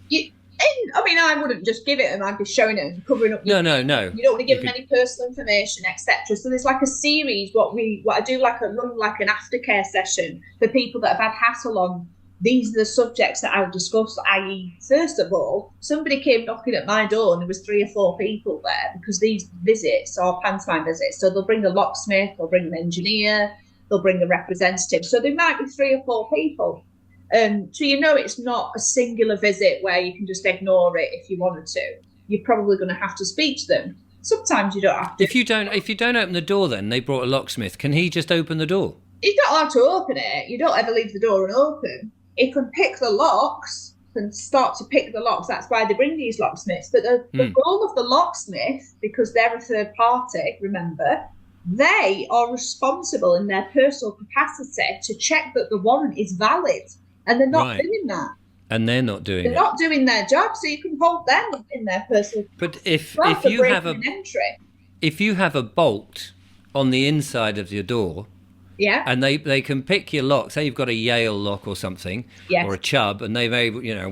I wouldn't just give it and I'd be showing it and covering up. No. You don't want to give them any personal information, etc. So there's like a series, what I do run like an aftercare session for people that have had hassle on. These are the subjects that I would discuss, i.e., first of all, somebody came knocking at my door and there was 3 or 4 people there because these visits are pantomime visits. So they'll bring a locksmith, they'll bring an engineer, they'll bring a representative. So there might be 3 or 4 people. So it's not a singular visit where you can just ignore it if you wanted to. You're probably going to have to speak to them. Sometimes you don't have to. If you don't open the door, then they brought a locksmith. Can he just open the door? You don't have to open it. You don't ever leave the door unopened. He can pick the locks and start to pick the locks. That's why they bring these locksmiths. But the role of the locksmith, because they're a third party, remember, they are responsible in their personal capacity to check that the warrant is valid. And they're not doing that. And they're not doing They're not doing their job, so you can hold them in their personal. But if you have a bolt on the inside of your door, and they can pick your lock. Say you've got a Yale lock or something, or a Chubb, and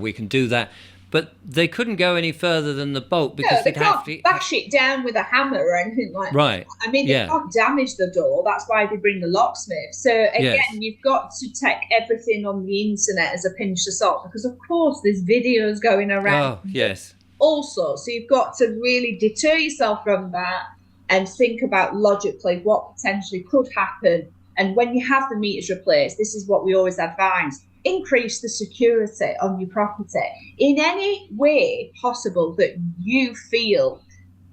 we can do that. But they couldn't go any further than the bolt because they can't bash it down with a hammer or anything like that. I mean, they can't damage the door. That's why they bring the locksmith. So again, you've got to take everything on the internet as a pinch of salt because, of course, there's videos going around. Oh, yes. Also, so you've got to really deter yourself from that and think about logically what potentially could happen. And when you have the meters replaced, this is what we always advise. increase the security on your property in any way possible that you feel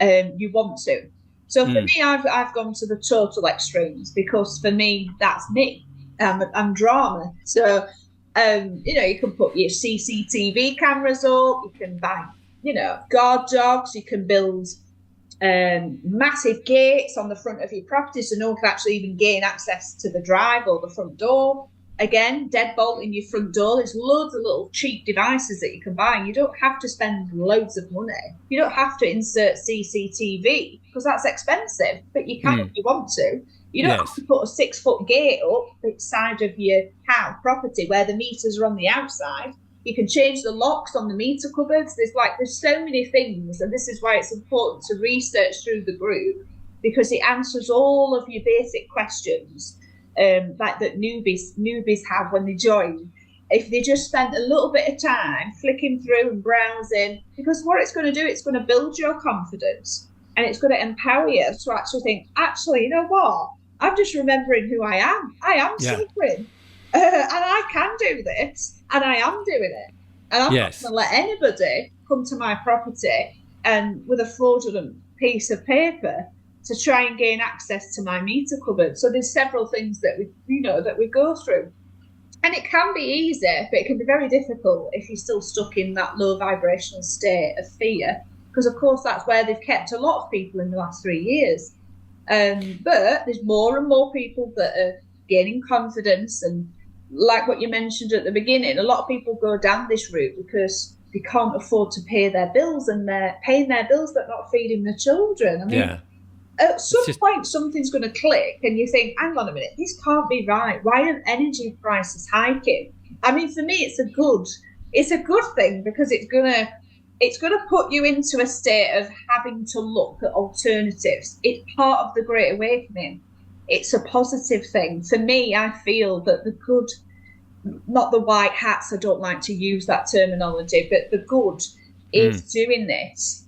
you want to. So for me, I've gone to the total extremes, because for me, that's me. I'm drama. So, you can put your CCTV cameras up, you can buy, guard dogs, you can build massive gates on the front of your property so no one can actually even gain access to the drive or the front door. Again, deadbolt in your front door. There's loads of little cheap devices that you can buy, and you don't have to spend loads of money. You don't have to insert CCTV because that's expensive, but you can if you want to. You don't have to put a 6-foot gate up inside of your house property where the meters are on the outside. You can change the locks on the meter cupboards. There's so many things, and this is why it's important to research through the group, because it answers all of your basic questions. That newbies have when they join, if they just spend a little bit of time flicking through and browsing, because what it's going to do, it's going to build your confidence, and it's going to empower you to actually think, actually, you know what? I'm just remembering who I am. I am suffering, and I can do this, and I am doing it. And I'm not going to let anybody come to my property and with a fraudulent piece of paper to try and gain access to my meter cupboard. So there's several things that we go through. And it can be easy, but it can be very difficult if you're still stuck in that low vibrational state of fear, because of course that's where they've kept a lot of people in the last 3 years. But there's more and more people that are gaining confidence, and like what you mentioned at the beginning, a lot of people go down this route because they can't afford to pay their bills, and they're paying their bills but not feeding their children. I mean, at some point, something's going to click, and you think, hang on a minute, this can't be right. Why are energy prices hiking? I mean, for me, it's a good thing, because it's going to put you into a state of having to look at alternatives. It's part of the Great Awakening. It's a positive thing. For me, I feel that the good, not the white hats, I don't like to use that terminology, but the good is doing this.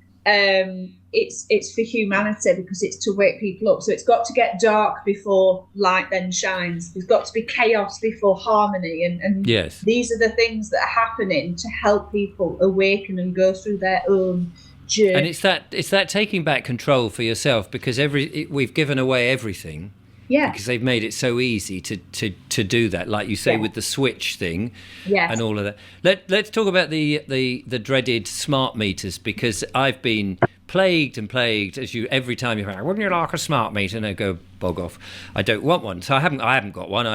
It's for humanity, because it's to wake people up. So it's got to get dark before light then shines. There's got to be chaos before harmony. And these are the things that are happening to help people awaken and go through their own journey. And it's that taking back control for yourself, because we've given away everything. Yeah. Because they've made it so easy to do that, like you say, with the switch thing and all of that. Let's talk about the dreaded smart meters, because I've been plagued as every time you're like, wouldn't you like a smart meter? And I go, bog off. I don't want one. So I haven't got one.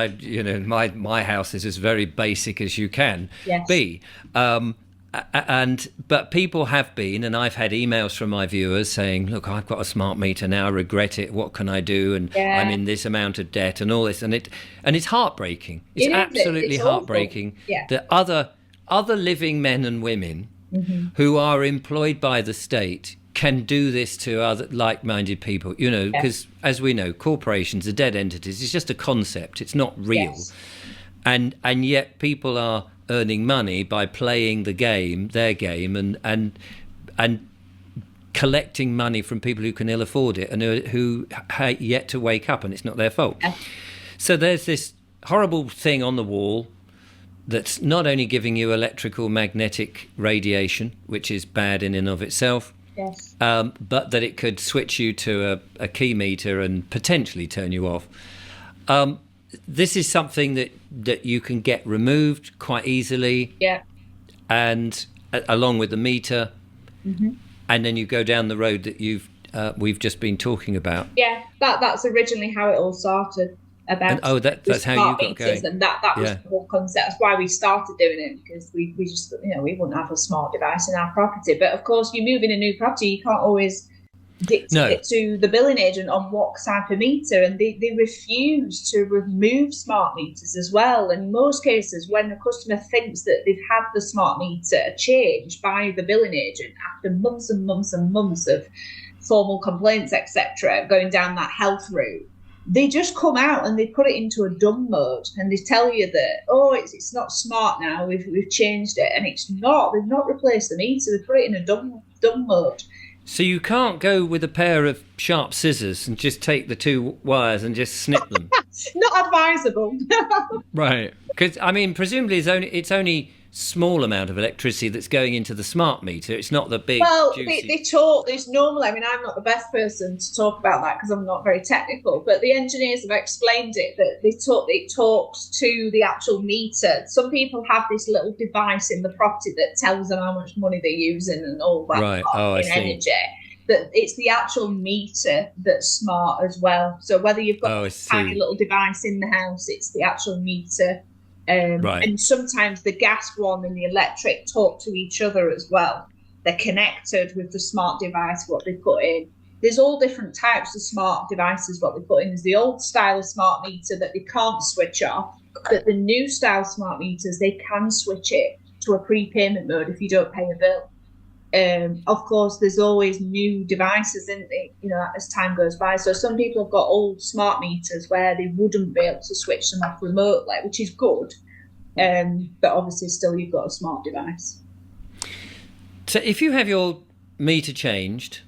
My house is as very basic as you can be. But people have been, and I've had emails from my viewers saying, look, I've got a smart meter now, I regret it, what can I do? And I'm in this amount of debt and all this, and it's heartbreaking. It's absolutely heartbreaking that other living men and women who are employed by the state can do this to other like-minded people, because as we know, corporations are dead entities. It's just a concept. It's not real. And yet people are earning money by playing their game, and collecting money from people who can ill afford it and who yet to wake up, and it's not their fault. So there's this horrible thing on the wall that's not only giving you electrical magnetic radiation, which is bad in and of itself, but that it could switch you to a key meter and potentially turn you off. This is something that you can get removed quite easily, and along with the meter, and then you go down the road that we've just been talking about. That's originally how it all started. That's how you got going. And that was the whole concept. That's why we started doing it, because we just we wouldn't have a smart device in our property. But of course, you move in a new property, you can't always dictate to the billing agent on what type of meter, and they refuse to remove smart meters as well. In most cases, when a customer thinks that they've had the smart meter changed by the billing agent after months and months and months of formal complaints, etc., going down that health route, they just come out and they put it into a dumb mode, and they tell you that, it's not smart now, we've changed it, and it's not. They've not replaced the meter, they put it in a dumb mode. So you can't go with a pair of sharp scissors and just take the two wires and just snip them. Not advisable. Right. Because, I mean, presumably it's only small amount of electricity that's going into the smart meter. It's not the big, Well, juicy... they talk this normally. I mean, I'm not the best person to talk about that because I'm not very technical. But the engineers have explained it that it talks to the actual meter. Some people have this little device in the property that tells them how much money they're using and all that Right. Oh, I see. energy. That it's the actual meter that's smart as well. So whether you've got a tiny little device in the house, it's the actual meter. Right. And sometimes the gas one and the electric talk to each other as well. They're connected with the smart device, what they put in. There's all different types of smart devices, what they put in. There's the old style smart meter that they can't switch off, but the new style smart meters, they can switch it to a prepayment mode if you don't pay a bill. Of course, there's always new devices, as time goes by. So some people have got old smart meters where they wouldn't be able to switch them off remotely, which is good. But obviously, still, you've got a smart device. So if you have your meter changed,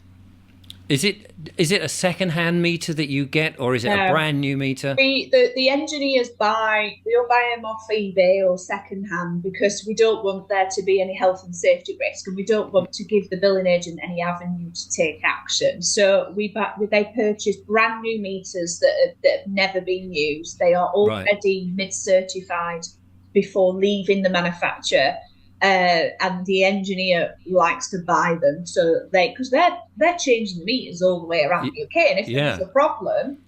is it a second-hand meter that you get, or is it a brand new meter? The engineers they'll buy them off eBay or second-hand because we don't want there to be any health and safety risk, and we don't want to give the billing agent any avenue to take action. So they purchase brand new meters that have never been used. They are already mid-certified before leaving the manufacturer. And the engineer likes to buy them, so because they're changing the meters all the way around the UK, and if there was a problem,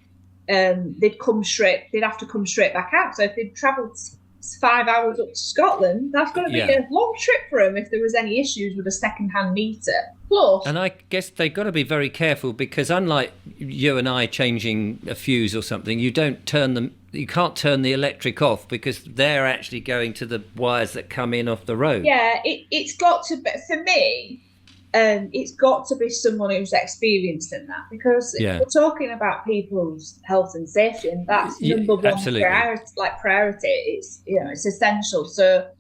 they'd have to come straight back out. So if they'd travelled 5 hours up to Scotland, that's going to be a long trip for them if there was any issues with a second-hand meter. Plus, and I guess they've got to be very careful because unlike you and I changing a fuse or something, you can't turn the electric off because they're actually going to the wires that come in off the road. Yeah, it's got to be, for me, it's got to be someone who's experienced in that because we're talking about people's health and safety, and that's number one priority. It's essential. So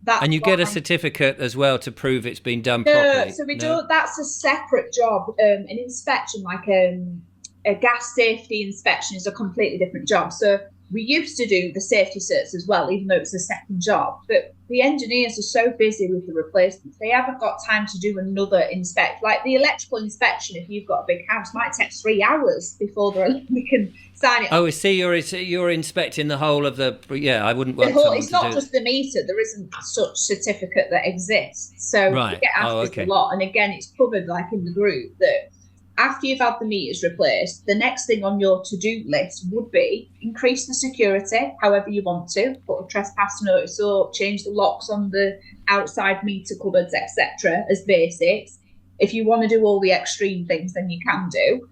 and you get a certificate as well to prove it's been done properly. So we don't. That's a separate job. An inspection, like a gas safety inspection, is a completely different job. So we used to do the safety certs as well, even though it's a second job. But the engineers are so busy with the replacements, they haven't got time to do another inspect. Like the electrical inspection, if you've got a big house, might take 3 hours before we can sign it. Oh, I see. You're inspecting the whole of the. Yeah, I wouldn't want someone It's not just the meter. There isn't such certificate that exists. So we get asked this a lot. And again, it's covered like in the group that after you've had the meters replaced, the next thing on your to-do list would be increase the security, however you want to, put a trespass notice up, change the locks on the outside meter cupboards, etc., as basics. If you want to do all the extreme things, then you can do.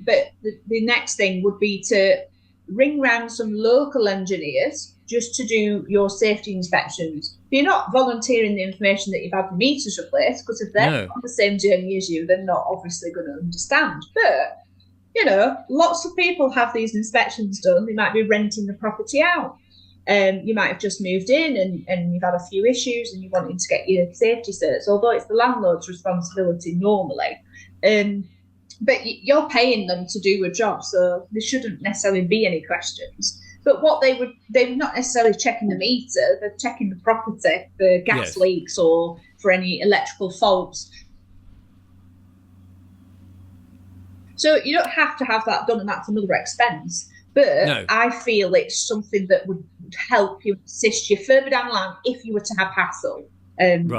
But the next thing would be to ring round some local engineers just to do your safety inspections. You're not volunteering the information that you've had the meters replaced, because if they're on the same journey as you, they're not obviously going to understand. But, lots of people have these inspections done. They might be renting the property out. You might have just moved in and you've had a few issues and you're wanting to get your safety certs, although it's the landlord's responsibility normally. But you're paying them to do a job, so there shouldn't necessarily be any questions. But what they're not necessarily checking the meter, they're checking the property for gas leaks or for any electrical faults. So you don't have to have that done, and that's another expense. But I feel it's something that would help you, assist you further down the line if you were to have hassle. And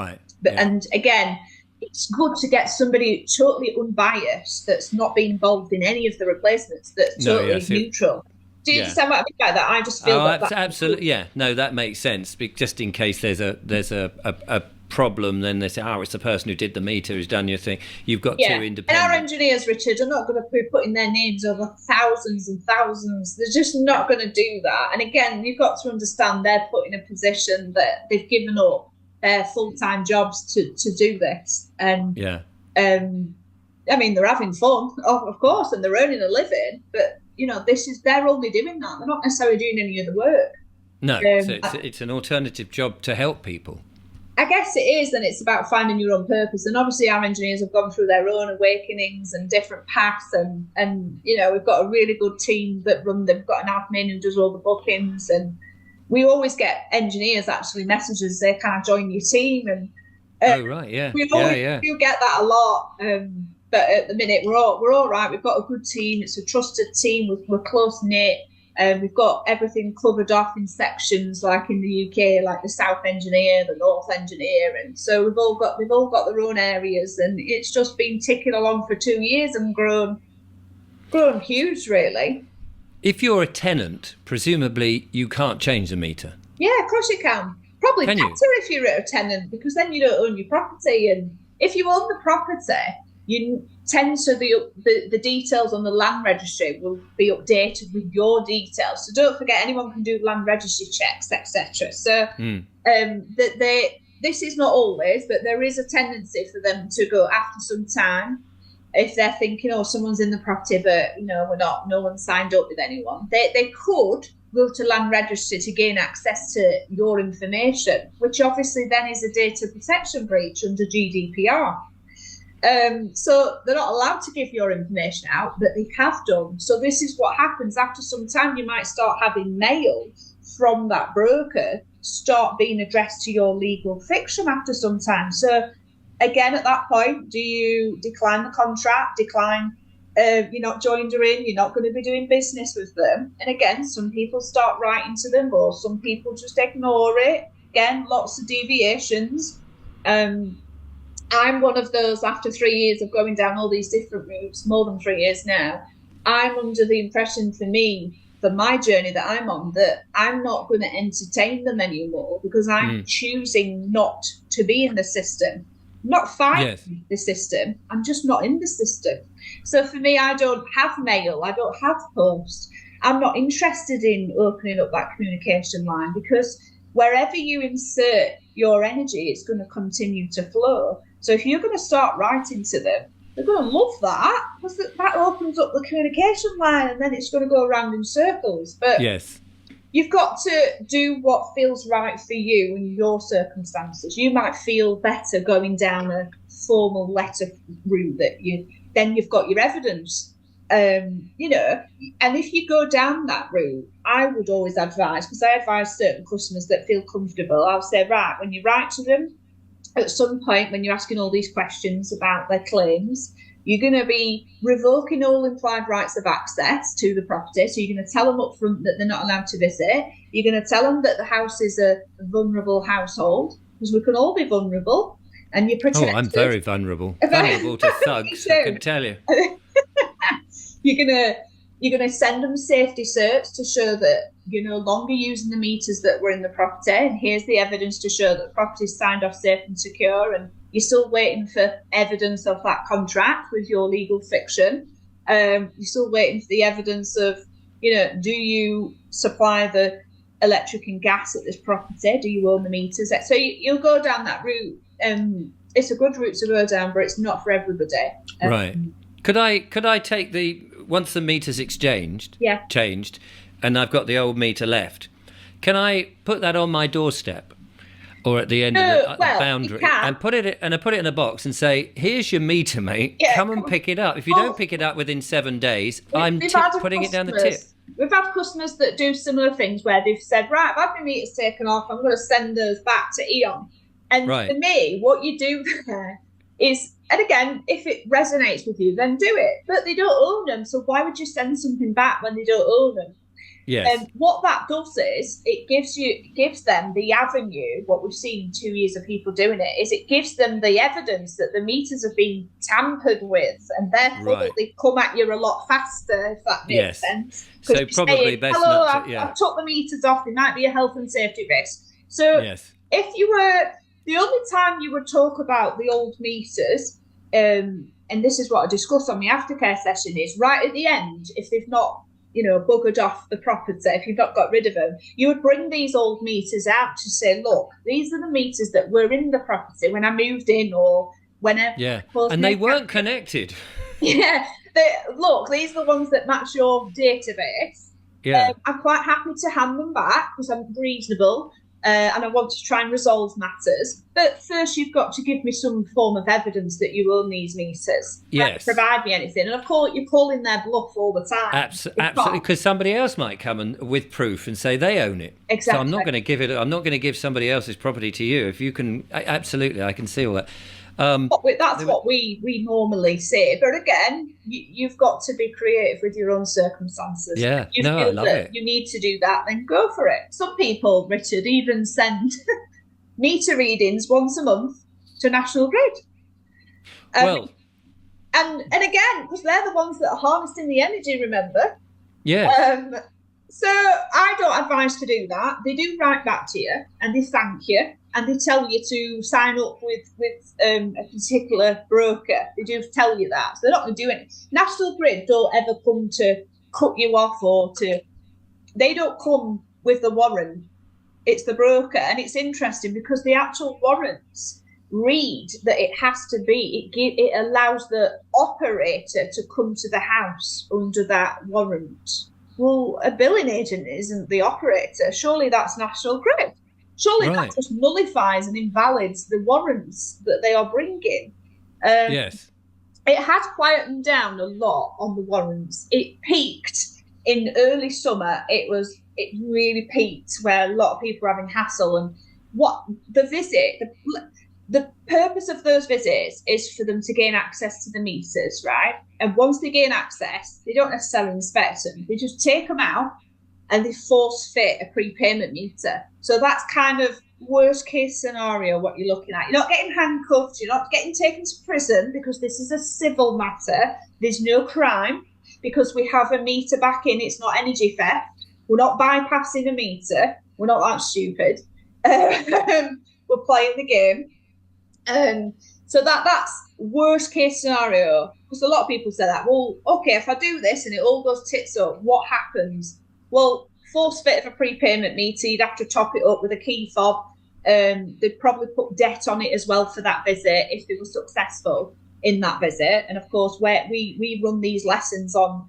again, it's good to get somebody totally unbiased that's not been involved in any of the replacements, that's totally neutral. Do you understand what I mean by that? I just feel absolutely. Yeah, no, that makes sense. Just in case there's a problem, then they say, it's the person who did the meter who's done your thing. You've got two independent. And our engineers, Richard, are not going to be putting their names over thousands and thousands. They're just not going to do that. And again, you've got to understand they're put in a position that they've given up their full-time jobs to do this. And I mean, they're having fun, of course, and they're earning a living, but they're only doing that. They're not necessarily doing any other work. No, so it's an alternative job to help people. I guess it is, and it's about finding your own purpose. And obviously, our engineers have gone through their own awakenings and different paths. And we've got a really good team that run. They've got an admin who does all the bookings, and we always get engineers actually messages say, "Can I join your team?" And oh right, yeah, we always do get that a lot. But at the minute, we're all right. We've got a good team. It's a trusted team. We're close knit. We've got everything covered off in sections, like in the UK, like the South engineer, the North engineer, and so we've all got their own areas, and it's just been ticking along for 2 years and grown huge, really. If you're a tenant, presumably you can't change the meter. Yeah, of course you can. Probably better if you're a tenant, because then you don't own your property, and if you own the property, you tend to the details on the land registry will be updated with your details. So don't forget, anyone can do land registry checks, etc. So this is not always, but there is a tendency for them to go after some time if they're thinking, oh, someone's in the property, but no one's signed up with anyone. They could go to land registry to gain access to your information, which obviously then is a data protection breach under GDPR. So they're not allowed to give your information out, but they have done. So this is what happens after some time. You might start having mail from that broker start being addressed to your legal fiction after some time. So again, at that point, do you decline the contract, you're not joined her in, you're not going to be doing business with them? And again, some people start writing to them, or some people just ignore it. Again, lots of deviations. I'm one of those, after 3 years of going down all these different routes, more than 3 years now, I'm under the impression for my journey that I'm on, that I'm not going to entertain them anymore, because I'm choosing not to be in the system. I'm not fighting the system, I'm just not in the system. So for me, I don't have mail, I don't have post. I'm not interested in opening up that communication line, because wherever you insert your energy, it's going to continue to flow. So if you're going to start writing to them, they're going to love that, because that opens up the communication line, and then it's going to go around in circles. But you've got to do what feels right for you in your circumstances. You might feel better going down a formal letter route then you've got your evidence. And if you go down that route, I would always advise, because I advise certain customers that feel comfortable, I'll say, right, when you write to them, at some point when you're asking all these questions about their claims, you're going to be revoking all implied rights of access to the property. So you're going to tell them up front that they're not allowed to visit. You're going to tell them that the house is a vulnerable household, because we can all be vulnerable. And you're protected. Oh, I'm very vulnerable. Vulnerable to thugs, I can tell you. You're gonna send them safety certs to show that you're no longer using the meters that were in the property, and here's the evidence to show that the property is signed off safe and secure, and you're still waiting for evidence of that contract with your legal fiction. You're still waiting for the evidence of, do you supply the electric and gas at this property? Do you own the meters? So you'll go down that route. It's a good route to go down, but it's not for everybody. Right. Could I take once the meter's changed, and I've got the old meter left, can I put that on my doorstep or at the end of the boundary and put it in a box and say, here's your meter, mate, come and pick it up. If you don't pick it up within 7 days, I'm putting it down the tip. We've had customers that do similar things where they've said, right, I've had my meters taken off, I'm going to send those back to Eon. And for me, what you do there is, and again, if it resonates with you, then do it. But they don't own them, so why would you send something back when they don't own them? Yes. And what that does is it gives them the avenue. What we've seen 2 years of people doing it is it gives them the evidence that the meters have been tampered with, and therefore they come at you a lot faster. If that makes sense. So probably best not to. I've took the meters off. There might be a health and safety risk. So if you were, the only time you would talk about the old meters, and this is what I discussed on my aftercare session, is right at the end, if they've not, buggered off the property, if you've not got rid of them, you would bring these old meters out to say, look, these are the meters that were in the property when I moved in, or whenever. Yeah, and they weren't connected. Look, these are the ones that match your database. Yeah. I'm quite happy to hand them back because I'm reasonable. and I want to try and resolve matters. But first, you've got to give me some form of evidence that you own these meters. Yes. Provide me anything. And you're calling their bluff all the time. Absolutely, because somebody else might come with proof and say they own it. Exactly. So I'm not going to give somebody else's property to you if you can. Absolutely, I can see all that. That's what we normally say. But again, you've got to be creative with your own circumstances. Yeah, If you feel I love that it. you need to do that, then go for it. Some people, Richard, even send meter readings once a month to National Grid. And again, because they're the ones that are harnessing the energy, remember? Yeah. So I don't advise to do that. They do write back to you and they thank you and they tell you to sign up with a particular broker. They do tell you that. So they're not going to do it. National Grid don't ever come to cut you off they don't come with the warrant. It's the broker. And it's interesting because the actual warrants read that it has to be, it allows the operator to come to the house under that warrant. Well, a billing agent isn't the operator. Surely that's National Grid. Surely that just nullifies and invalids the warrants that they are bringing. Yes. It had quietened down a lot on the warrants. It peaked in early summer. It really peaked where a lot of people were having hassle. And what the purpose of those visits is for them to gain access to the meters, right? And once they gain access, they don't necessarily inspect them. They just take them out and they force fit a prepayment meter. So that's kind of worst case scenario what you're looking at. You're not getting handcuffed. You're not getting taken to prison because this is a civil matter. There's no crime because we have a meter back in. It's not energy theft. We're not bypassing a meter. We're not that stupid. We're playing the game. So that's worst case scenario. Because a lot of people say that, well, okay, if I do this and it all goes tits up, what happens? Well, force fit of a prepayment meter, you'd have to top it up with a key fob. They'd probably put debt on it as well for that visit if they were successful in that visit. And of course, where we run these lessons on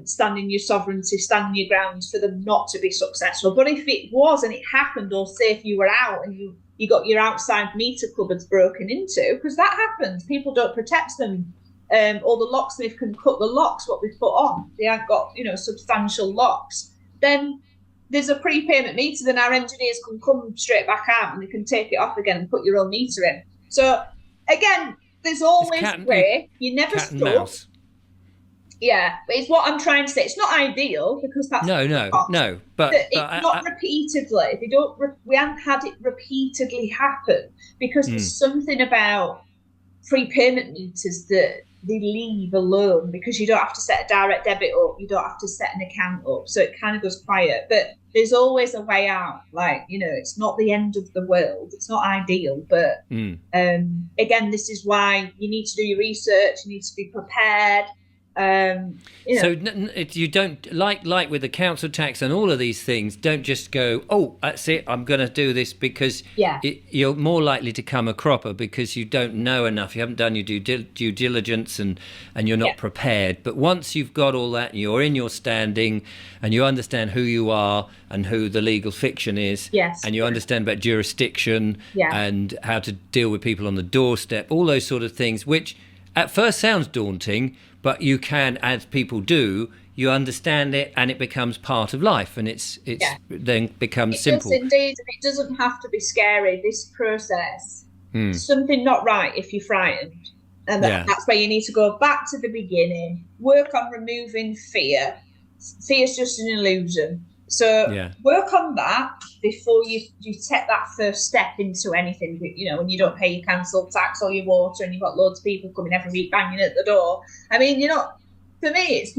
standing your sovereignty, standing your ground for them not to be successful. But if it was and it happened, or say if you were out and you got your outside meter cupboards broken into, because that happens, people don't protect them. Or the locksmith can cut the locks what we've put on. They haven't got, substantial locks. Then there's a prepayment meter, then our engineers can come straight back out and they can take it off again and put your own meter in. So again, there's always a way. You're never stuck. Yeah, but it's what I'm trying to say. It's not ideal because that's no. But it's not repeatedly. We haven't had it repeatedly happen because there's something about prepayment meters that they leave alone because you don't have to set a direct debit up, you don't have to set an account up, so it kind of goes quiet. But there's always a way out. It's not the end of the world. It's not ideal, but again, this is why you need to do your research. You need to be prepared. So you don't like with the council tax and all of these things, don't just go, oh, that's it, I'm going to do this, because you're more likely to come a cropper because you don't know enough, you haven't done your due diligence and you're not prepared. But once you've got all that and you're in your standing and you understand who you are and who the legal fiction is, and you understand about jurisdiction and how to deal with people on the doorstep, all those sort of things, which at first sounds daunting, but you can, as people do, you understand it and it becomes part of life, and it's then becomes simple. Does indeed, and it doesn't have to be scary, this process. Something not right if you're frightened. And that's where you need to go back to the beginning, work on removing fear. Fear is just an illusion. So work on that before you take that first step into anything. When you don't pay your council tax or your water and you've got loads of people coming every week banging at the door. I mean, for me, it's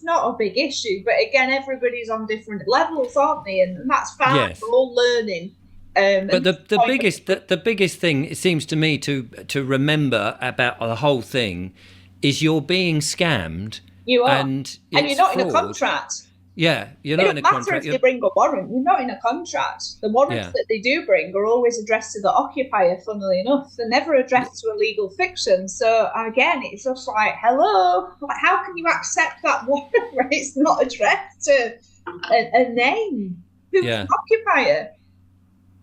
not a big issue. But again, everybody's on different levels, aren't they? And that's fine. Yes. We're all learning. But the biggest thing, it seems to me, to remember about the whole thing is you're being scammed. You are, and you're not fraud. in a contract. Yeah, you're not in a contract. It doesn't matter if they bring a warrant. You're not in a contract. The warrants that they do bring are always addressed to the occupier, funnily enough. They're never addressed to a legal fiction. So, again, it's just like, hello, how can you accept that warrant where it's not addressed to a name? Who's the occupier?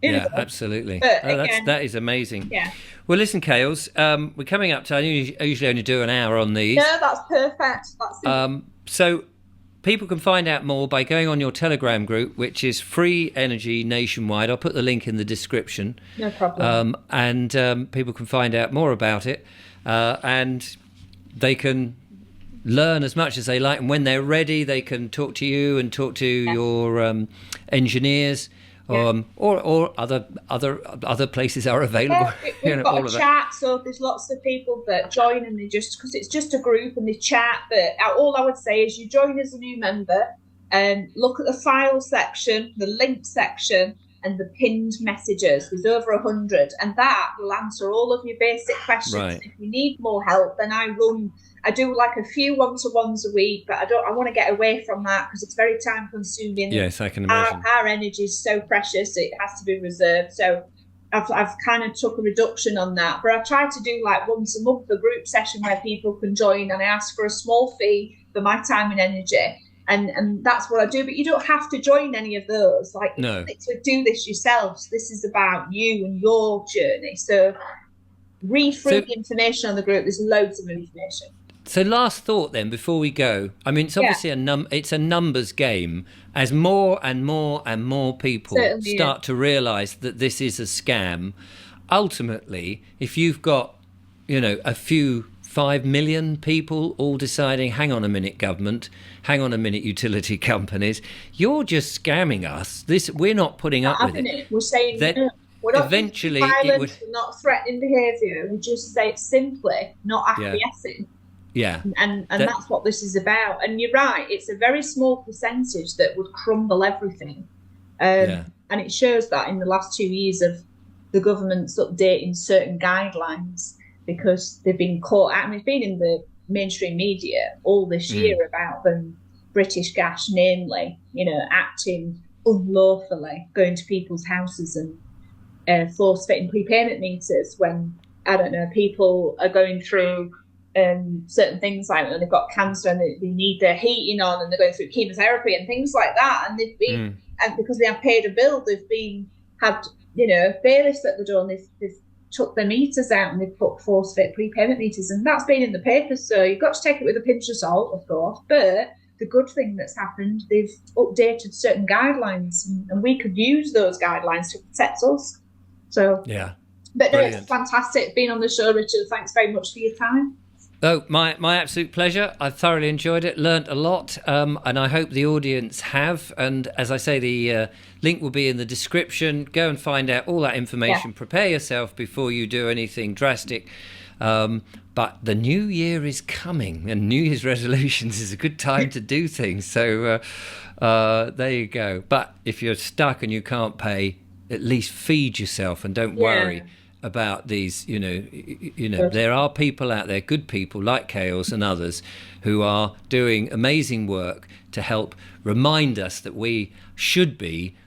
You Yeah, know? absolutely. But Oh, again, that is amazing. yeah. Well, listen, Kales, we're coming up to. I usually only do an hour on these. No, that's perfect. That's super. So people can find out more by going on your Telegram group, which is Free Energy Nationwide. I'll put the link in the description. No problem. And people can find out more about it. And they can learn as much as they like. And when they're ready, they can talk to you and talk to your engineers. Or other places are available. Yeah, we've All got of a that. chat, so there's lots of people that join and they just, because it's just a group and they chat. But all I would say is you join as a new member and look at the file section, the link section, and the pinned messages. There's over 100, and that will answer all of your basic questions. Right. If you need more help, then I do like a few one-to-ones a week, but I want to get away from that because it's very time consuming. Yes, I can imagine. Our energy is so precious, it has to be reserved. So I've kind of took a reduction on that, but I try to do like once a month a group session where people can join, and I ask for a small fee for my time and energy. And that's what I do, but you don't have to join any of those. Like, No. you need to do this yourselves. This is about you and your journey. So read through the information on the group. There's loads of information. So last thought then, before we go. I mean, it's obviously it's a numbers game. As more and more and more people start to realise that this is a scam, ultimately, if you've got, a few 5 million people all deciding, hang on a minute, government, hang on a minute, utility companies, you're just scamming us. We're not putting up with it. We're saying that we're not eventually violent, we're not threatening behaviour. We just say it's simply not acquiescing. Yeah. And that's what this is about. And you're right, it's a very small percentage that would crumble everything. And it shows that in the last 2 years of the government's updating certain guidelines because they've been caught out. I mean, it's been in the mainstream media all this year about them, British Gas namely, acting unlawfully, going to people's houses and force fitting prepayment meters when, I don't know, people are going through certain things like they've got cancer and they need their heating on and they're going through chemotherapy and things like that, and they've been and because they have paid a bill, they've had bailiffs at the door and they've took their meters out and they've put force fit prepayment meters, and that's been in the papers. So you've got to take it with a pinch of salt, of course, but the good thing that's happened, they've updated certain guidelines and we could use those guidelines to protect us. So but no, it's fantastic being on the show, Richard. Thanks very much for your time. Oh, my absolute pleasure. I thoroughly enjoyed it, learnt a lot, and I hope the audience have. And as I say, the link will be in the description. Go and find out all that information. Prepare yourself before you do anything drastic. But the new year is coming, and New Year's resolutions is a good time to do things. So there you go. But if you're stuck and you can't pay, at least feed yourself and don't worry about these, there are people out there, good people like Kales and others, who are doing amazing work to help remind us that we should be